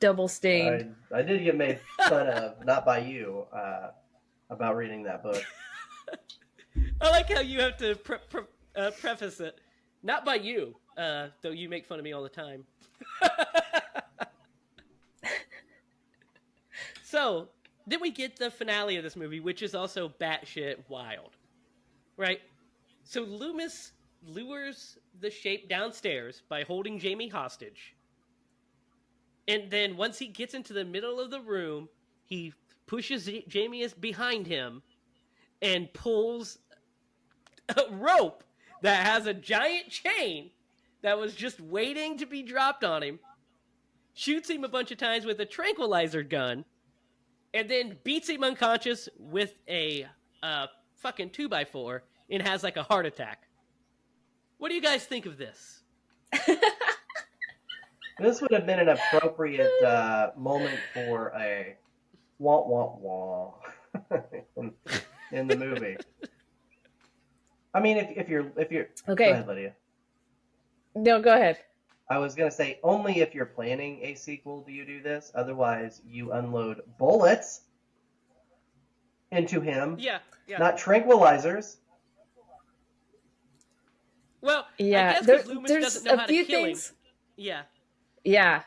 Double stained. I did get made fun of, not by you, about reading that book. I like how you have to preface it. Not by you, though you make fun of me all the time. So, then we get the finale of this movie, which is also batshit wild. Right? So Loomis lures the shape downstairs by holding Jamie hostage. And then once he gets into the middle of the room, he pushes Jamie behind him and pulls a rope that has a giant chain that was just waiting to be dropped on him, shoots him a bunch of times with a tranquilizer gun, and then beats him unconscious with a fucking 2x4 and has like a heart attack. What do you guys think of this? This would have been an appropriate moment for a wah wah wah in the movie. I mean, if you're Okay. Go ahead, Lydia. No, go ahead. I was gonna say only if you're planning a sequel do you do this. Otherwise, you unload bullets into him, Yeah. not tranquilizers. Well, Yeah, I guess because Loomis there's doesn't know a how few to kill things. him. Yeah. Yeah,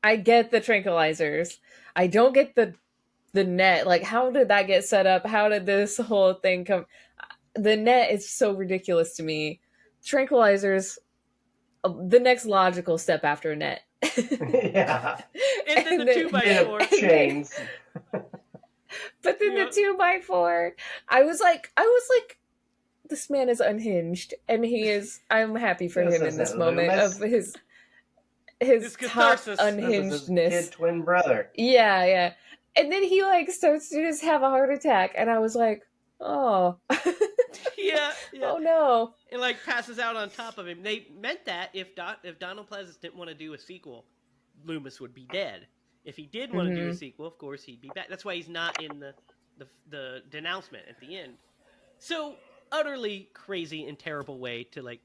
I get the tranquilizers. I don't get the net. Like, how did that get set up? How did this whole thing come? The net is so ridiculous to me. Tranquilizers, the next logical step after a net. Yeah. And then the 2x4. Chains. But then the 2x4, I was like, this man is unhinged, and he is. I'm happy for him in this moment of his top catharsis. unhingedness. His kid twin brother. Yeah. And then he like starts to just have a heart attack, and I was like, oh, Yeah. oh no. And like passes out on top of him. They meant that if Donald Pleasance didn't want to do a sequel, Loomis would be dead. If he did want to do a sequel, of course he'd be back. That's why he's not in the denouncement at the end. So utterly crazy and terrible way to like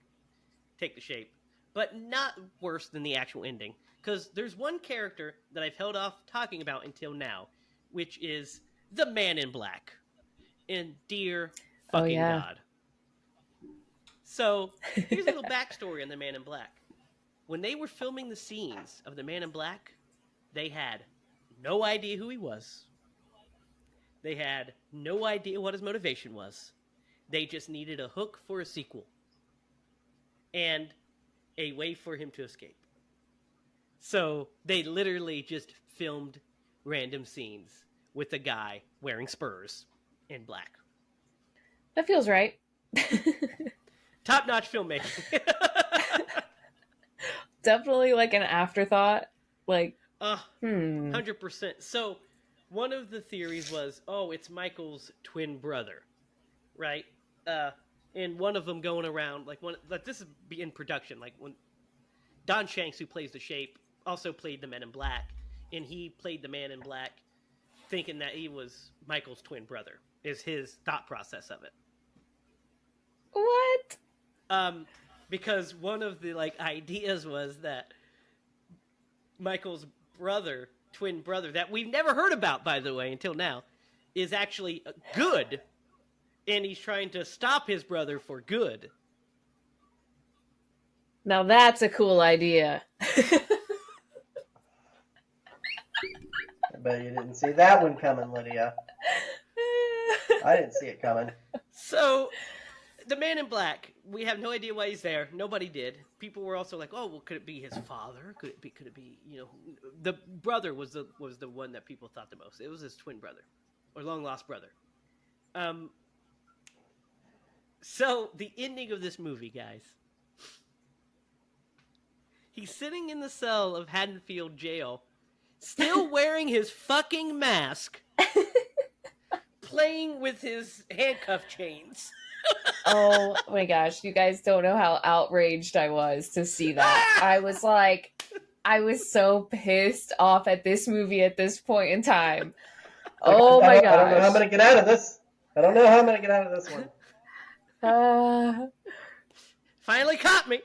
take the shape, but not worse than the actual ending. Because there's one character that I've held off talking about until now, which is the Man in Black. And dear fucking God. So here's a little backstory on the Man in Black. When they were filming the scenes of the Man in Black, they had no idea who he was. They had no idea what his motivation was. They just needed a hook for a sequel. And a way for him to escape. So they literally just filmed random scenes with a guy wearing spurs in black. That feels right. Top-notch filmmaking. Definitely like an afterthought. Like, 100%. So one of the theories was, it's Michael's twin brother, right? And one of them going around, this is in production, like when Don Shanks, who plays the Shape, also played the Men in Black, and he played the Man in Black thinking that he was Michael's twin brother, is his thought process of it. what? Because one of the ideas was that Michael's twin brother, that we've never heard about, by the way, until now, is actually good, and he's trying to stop his brother for good. Now that's a cool idea. I bet you didn't see that one coming, Lydia. I didn't see it coming. So, the Man in Black, we have no idea why he's there. Nobody did. People were also like, could it be his father? Could it be, the brother was the one that people thought the most. It was his twin brother, or long-lost brother. So, the ending of this movie, guys. He's sitting in the cell of Haddonfield Jail, still wearing his fucking mask, playing with his handcuff chains. Oh my gosh, you guys don't know how outraged I was to see that. I was so pissed off at this movie at this point in time. Oh my gosh. I don't know how I'm going to get out of this. I don't know how I'm going to get out of this one. Finally caught me.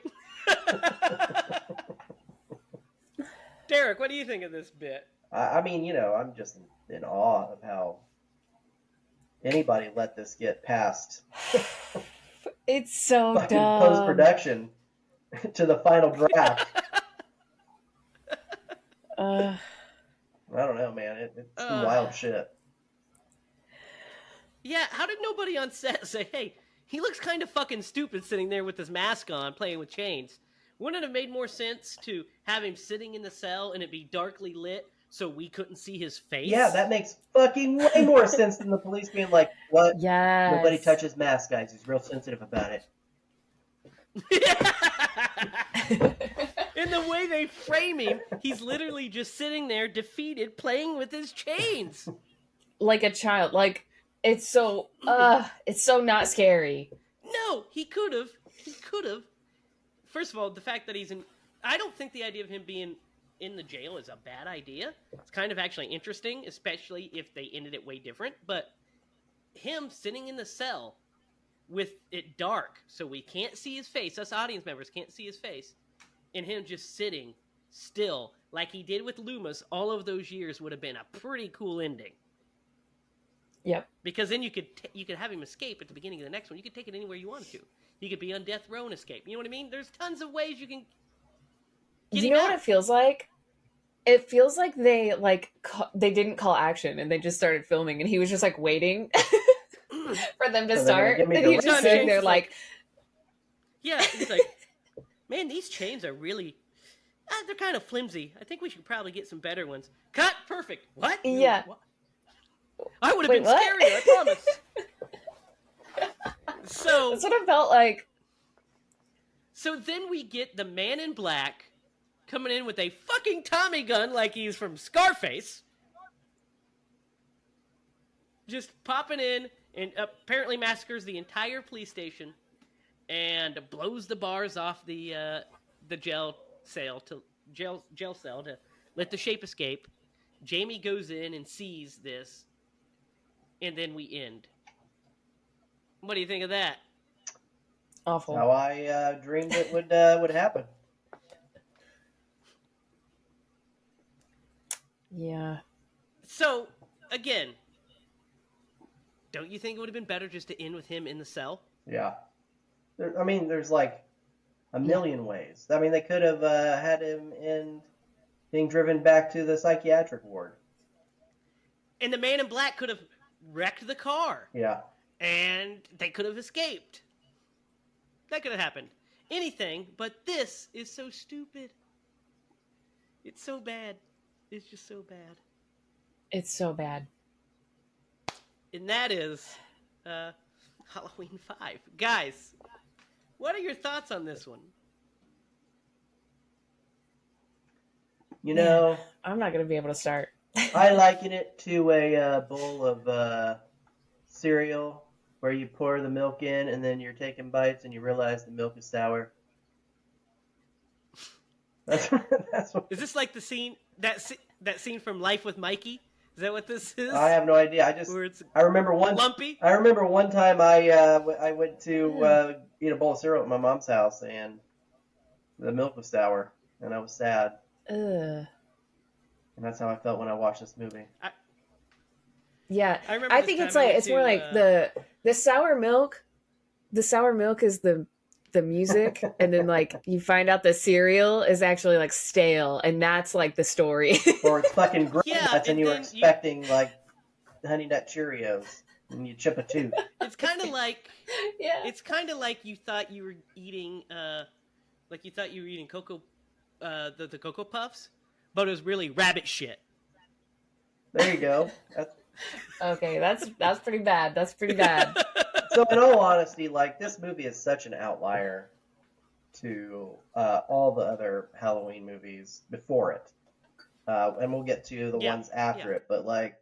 Derek, what do you think of this bit? I mean, I'm just in awe of how anybody let this get past It's so fucking dumb. post-production to the final draft. I don't know, man. It's some wild shit. Yeah, how did nobody on set say, hey, he looks kind of fucking stupid sitting there with his mask on, playing with chains? Wouldn't it have made more sense to have him sitting in the cell and it be darkly lit so we couldn't see his face. Yeah, that makes fucking way more sense than the police being like, "What? Nobody Yes. touches masks, guys. He's real sensitive about it." In the way they frame him, he's literally just sitting there defeated, playing with his chains. Like a child. Like, it's so not scary. No, he could have. He could have. First of all, the fact that he's in... I don't think the idea of him being in the jail is a bad idea. It's kind of actually interesting, especially if they ended it way different. But him sitting in the cell with it dark, so we can't see his face, us audience members can't see his face, and him just sitting still, like he did with Loomis all of those years, would have been a pretty cool ending. Yep. Because then you could have him escape at the beginning of the next one. You could take it anywhere you wanted to. He could be on death row and escape. You know what I mean? There's tons of ways you can get You him know out. what it feels like? It feels like they they didn't call action and they just started filming and he was just like waiting for them to So they're gonna start. give me And the he was just run. sitting there like, Yeah, he's like, man, these chains are really... they're kind of flimsy. I think we should probably get some better ones. Cut! Perfect. What? Yeah. What? I would have Wait, been what? scarier, I promise. So... that's what it felt like. So then we get the Man in Black coming in with a fucking Tommy gun like he's from Scarface. Just popping in and apparently massacres the entire police station and blows the bars off the jail cell to let the Shape escape. Jamie goes in and sees this, and then we end. What do you think of that? Awful. How I dreamed it would happen. Yeah. So, again, don't you think it would have been better just to end with him in the cell? Yeah. There's like a million ways. I mean, they could have had him in being driven back to the psychiatric ward. And the Man in Black could have wrecked the car. Yeah. And they could have escaped. That could have happened. Anything, but this is so stupid. It's so bad. It's just so bad. It's so bad. And that is Halloween 5. Guys, what are your thoughts on this one? You know, I'm not going to be able to start. I liken it to a bowl of cereal where you pour the milk in and then you're taking bites and you realize the milk is sour. That's what. Is this like the scene that scene from Life with Mikey? Is that what this is? I have no idea. Where it's I remember one lumpy. I remember one time I went to eat a bowl of cereal at my mom's house and the milk was sour and I was sad. Ugh. And that's how I felt when I watched this movie. Yeah, I remember. I this think time it's I like went it's to, more like the sour milk. The sour milk is the music, and then like you find out the cereal is actually like stale, and that's like the story. Or it's fucking grown Yeah, nuts and and you were then expecting like Honey Nut Cheerios and you chip a tooth. It's kind of like Yeah. it's kind of like you thought you were eating cocoa, the Cocoa Puffs, but it was really rabbit shit. There you go. Okay, that's pretty bad. That's pretty bad. So in all honesty, like this movie is such an outlier to all the other Halloween movies before it, and we'll get to the ones after it. But like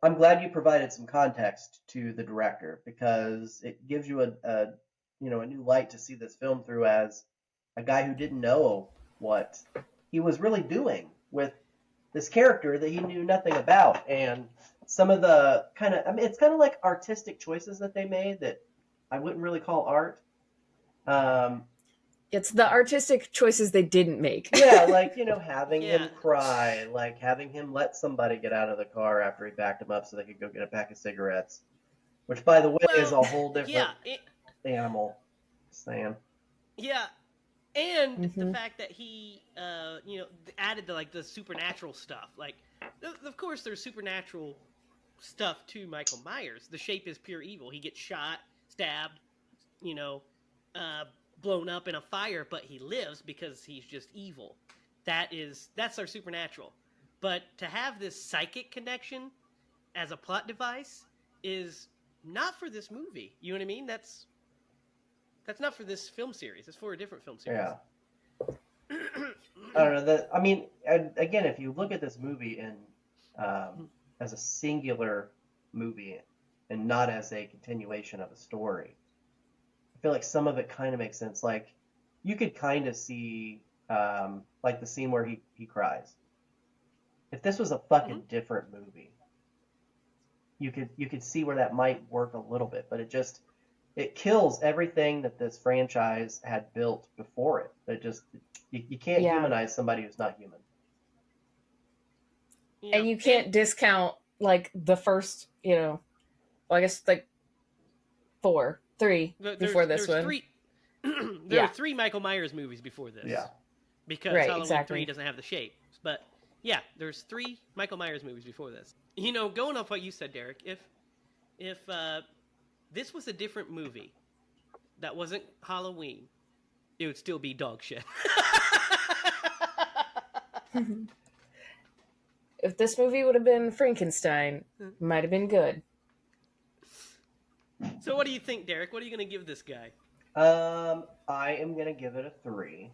I'm glad you provided some context to the director because it gives you a new light to see this film through as a guy who didn't know what he was really doing with this character that he knew nothing about, and some of the it's kind of like artistic choices that they made that I wouldn't really call art. It's the artistic choices they didn't make. Yeah, like having him cry, like having him let somebody get out of the car after he backed him up so they could go get a pack of cigarettes, which by the way is a whole different animal. Just saying. Yeah. And the Mhm. fact that he, added the supernatural stuff. Like, of course, there's supernatural stuff to Michael Myers. The Shape is pure evil. He gets shot, stabbed, blown up in a fire, but he lives because he's just evil. that's our supernatural. But to have this psychic connection as a plot device is not for this movie. You know what I mean? That's not for this film series. It's for a different film series. Yeah. I don't know. I mean, again, if you look at this movie as a singular movie and not as a continuation of a story, I feel like some of it kind of makes sense. Like, you could kind of see, like, the scene where he cries. If this was a fucking different movie, you could see where that might work a little bit, but it kills everything that this franchise had built before it. It just you can't humanize somebody who's not human. Yeah. And you can't discount like the first, well, I guess like 3 before this one. There were 3 Michael Myers movies before this. Yeah. Because Halloween 3 doesn't have the shape. But yeah, there's 3 Michael Myers movies before this. Going off what you said, Derek, if this was a different movie that wasn't Halloween, it would still be dog shit. If this movie would have been Frankenstein, might have been good. So what do you think, Derek? What are you going to give this guy? I am going to give it a 3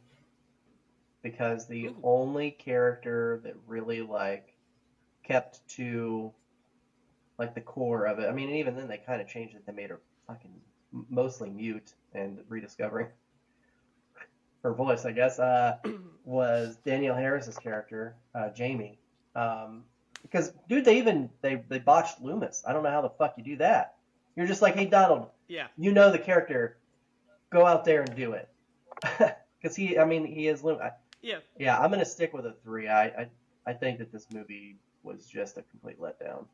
because the only character that really kept to the core of it. I mean, even then they kind of changed it. They made her fucking mostly mute and rediscovering her voice, I guess, was Danielle Harris's character, Jamie. Because, dude, they botched Loomis. I don't know how the fuck you do that. You're just like, hey, Donald, you know the character, go out there and do it. Because he is Loomis. Yeah, I'm going to stick with a 3. I think that this movie was just a complete letdown.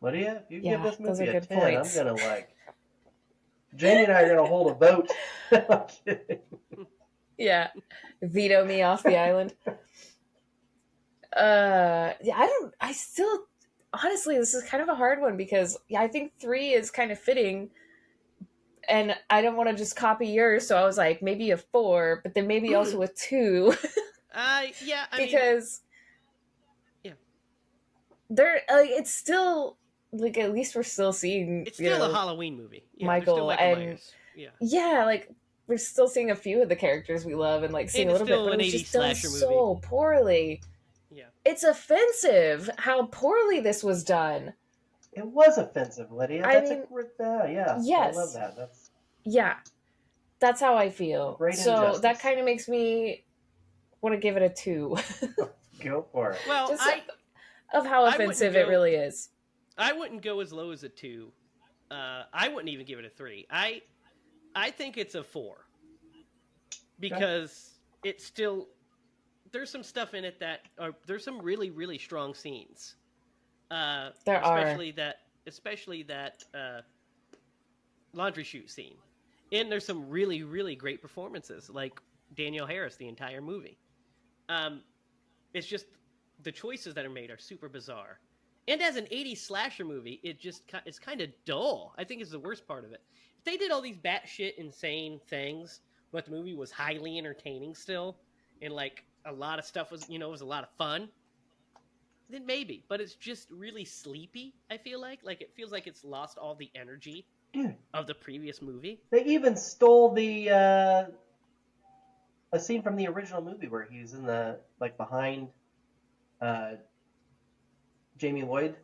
Lydia, if you give this movie a 10, points. I'm going to Janie and I are going to hold a vote. I'm kidding. Yeah. Veto me off the island. I still, honestly, this is kind of a hard one because I think 3 is kind of fitting and I don't want to just copy yours. So I was like, maybe a 4, but then maybe also a 2. Because there, it's still at least we're still seeing. It's still a Halloween movie. Yeah, Michael and Myers. We're still seeing a few of the characters we love and seeing a little bit, but it was just done so poorly. Yeah, it's offensive how poorly this was done. It was offensive, Lydia. Yes. I love that. That's how I feel. Great so injustice. That kind of makes me want to give it a 2. Go for it. Well, of how offensive it really is. I wouldn't go as low as a 2. I wouldn't even give it a 3. I think it's a 4 because it's still there's some stuff in it there's some really, really strong scenes. Especially that laundry chute scene, and there's some really, really great performances like Danielle Harris the entire movie. It's just the choices that are made are super bizarre. And as an 80s slasher movie, it's kind of dull. I think is the worst part of it. If they did all these batshit insane things, but the movie was highly entertaining still, and a lot of stuff was, was a lot of fun, then maybe. But it's just really sleepy, I feel like. It feels like it's lost all the energy of the previous movie. They even stole a scene from the original movie where he's in the, behind Jamie Lloyd,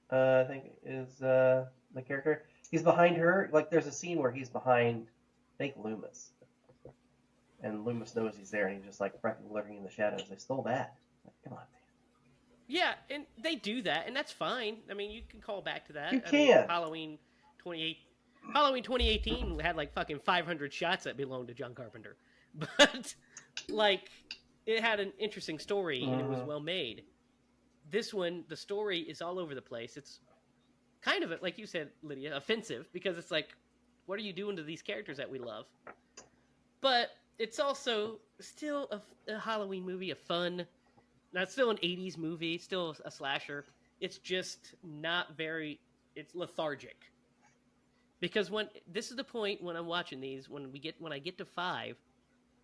I think is the character. He's behind her. There's a scene where he's behind, I think, Loomis. And Loomis knows he's there, and he's just, fucking lurking in the shadows. They stole that. Come on, man. Yeah, and they do that, and that's fine. I mean, you can call back to that. You can. Halloween 2018 had, fucking 500 shots that belonged to John Carpenter. But, it had an interesting story, and it was well made. This one, the story is all over the place. It's kind of, like you said, Lydia, offensive, because it's what are you doing to these characters that we love? But it's also still a Halloween movie, a fun, not still an 80s movie, still a slasher. It's just not it's lethargic. Because when this is the point when I'm watching these, when I get to 5,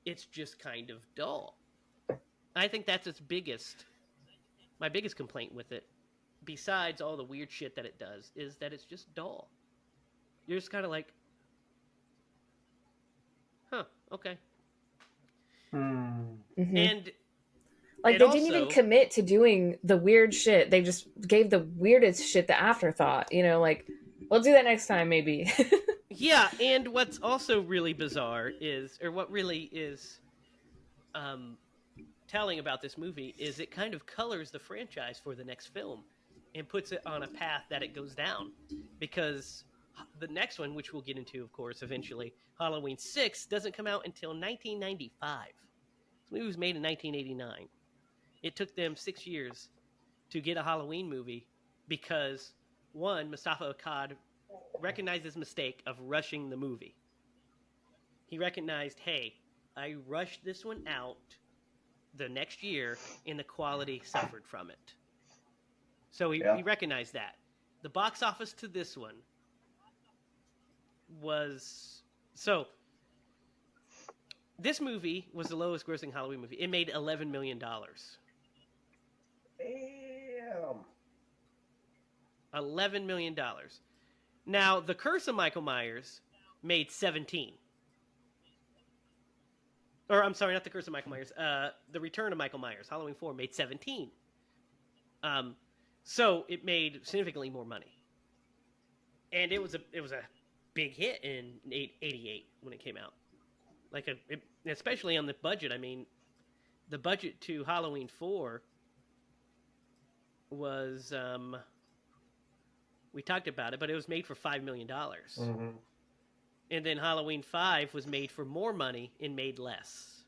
it's just kind of dull. I think that's my biggest complaint with it, besides all the weird shit that it does, is that it's just dull. You're just kind of like, huh, okay. Hmm. Mhm. And Like, and they didn't even also, commit to doing the weird shit. They just gave the weirdest shit the afterthought. You know, like, we'll do that next time, maybe. yeah, and what's also really bizarre is, or what really is um, telling about this movie, is it kind of colors the franchise for the next film and puts it on a path that it goes down. Because the next one, which we'll get into, of course, eventually, Halloween 6, doesn't come out until 1995. This movie was made in 1989. It took them 6 years to get a Halloween movie because, one, Mustafa Akkad recognized his mistake of rushing the movie. He recognized, hey, I rushed this one out the next year and the quality suffered from it. So he recognized that. The box office to this one was. So, this movie was the lowest grossing Halloween movie. It made $11 million. Damn. $11 million. Now, The Curse of Michael Myers made 17. Or, I'm sorry, not The Curse of Michael Myers. The Return of Michael Myers, Halloween 4, made 17. So it made significantly more money. And it was a big hit in '88 when it came out. Especially on the budget. I mean, the budget to Halloween 4 was we talked about it, but it was made for $5 million. Mm-hmm. And then Halloween 5 was made for more money and made less.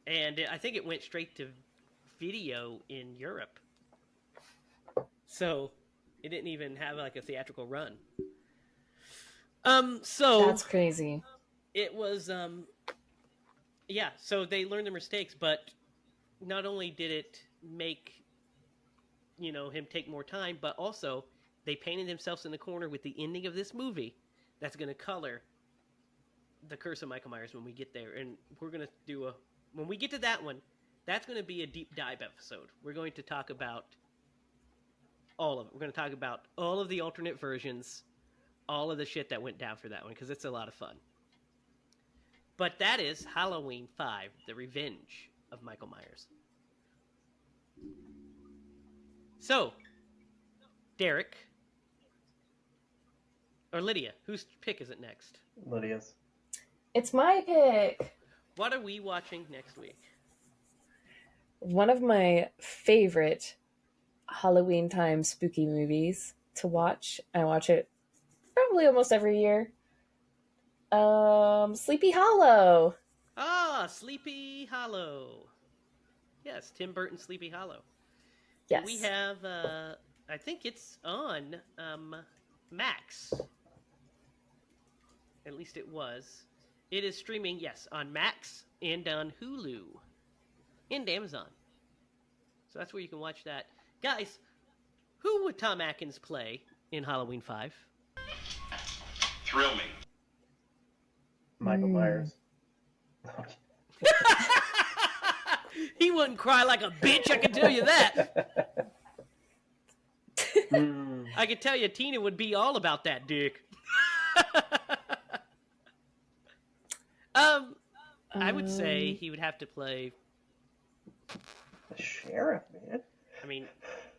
And I think it went straight to video in Europe. So it didn't even have like a theatrical run. So That's crazy. it was yeah, so they learned their mistakes, but not only did it make him take more time, but also they painted themselves in the corner with the ending of this movie that's going to color The Curse of Michael Myers when we get there. And we're going to do when we get to that one, that's going to be a deep dive episode. We're going to talk about all of it. We're going to talk about all of the alternate versions, all of the shit that went down for that one, because it's a lot of fun. But that is Halloween 5, The Revenge of Michael Myers. So, Derek, or Lydia, whose pick is it next? Lydia's. It's my pick. What are we watching next week? One of my favorite Halloween time spooky movies to watch. I watch it probably almost every year. Sleepy Hollow. Ah, Sleepy Hollow. Yes, Tim Burton's Sleepy Hollow. Yes. We have, I think it's on Max. At least it was. It is streaming, yes, on Max and on Hulu and Amazon. So that's where you can watch that. Guys, who would Tom Atkins play in Halloween 5? Thrill me. Michael Myers. He wouldn't cry like a bitch, I can tell you that. I can tell you Tina would be all about that dick. I would say he would have to play The sheriff, man. I mean,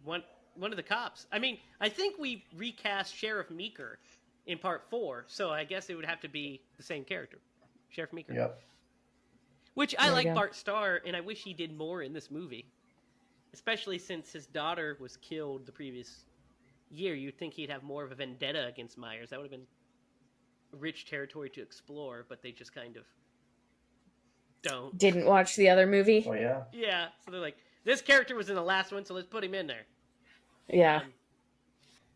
one of the cops. I mean, I think we recast Sheriff Meeker in part 4, so I guess it would have to be the same character, Sheriff Meeker. Yep. Which I There like you go. Bart Starr, and I wish he did more in this movie, especially since his daughter was killed the previous year. You'd think he'd have more of a vendetta against Myers. That would have been rich territory to explore, but they just kind of don't. Didn't watch the other movie. Oh yeah. Yeah, so they're like, this character was in the last one, so let's put him in there. Yeah.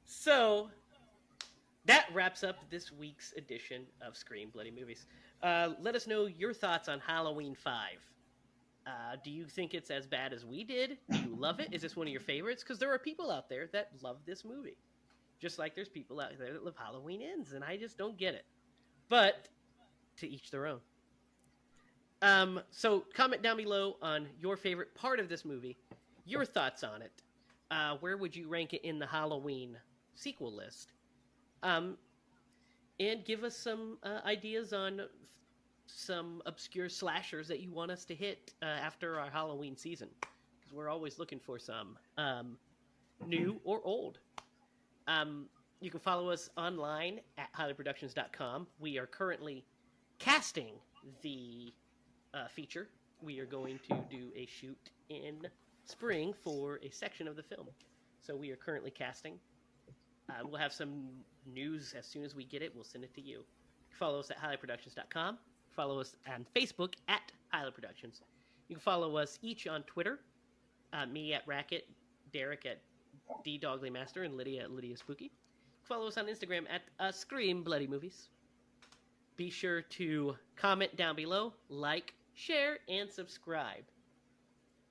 So that wraps up this week's edition of Scream Bloody Movies. Let us know your thoughts on Halloween 5. Do you think it's as bad as we did? Do you love it? Is this one of your favorites? Because there are people out there that love this movie. Just like there's people out there that love Halloween Ends, and I just don't get it. But to each their own. So comment down below on your favorite part of this movie, your thoughts on it. Where would you rank it in the Halloween sequel list? And give us some ideas on some obscure slashers that you want us to hit after our Halloween season, because we're always looking for some new or old. You can follow us online at HiLaProductions.com. We are currently casting the feature. We are going to do a shoot in spring for a section of the film. So we are currently casting. We'll have some news as soon as we get it. We'll send it to you. Follow us at HiLaProductions.com. Follow us on Facebook at HiLa Productions. You can follow us each on Twitter. Me at Racket, Derek at DDoglyMaster, and Lydia at Lydia Spooky. Follow us on Instagram at Scream Bloody Movies. Be sure to comment down below, like, share, and subscribe.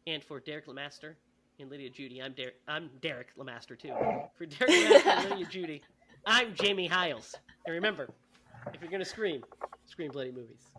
And for Derek Lemaster and Lydia Judy, I'm Derek Lemaster too. For Derek Lemaster and Lydia Judy, I'm Jamie Hiles. And remember, if you're gonna scream, scream bloody movies.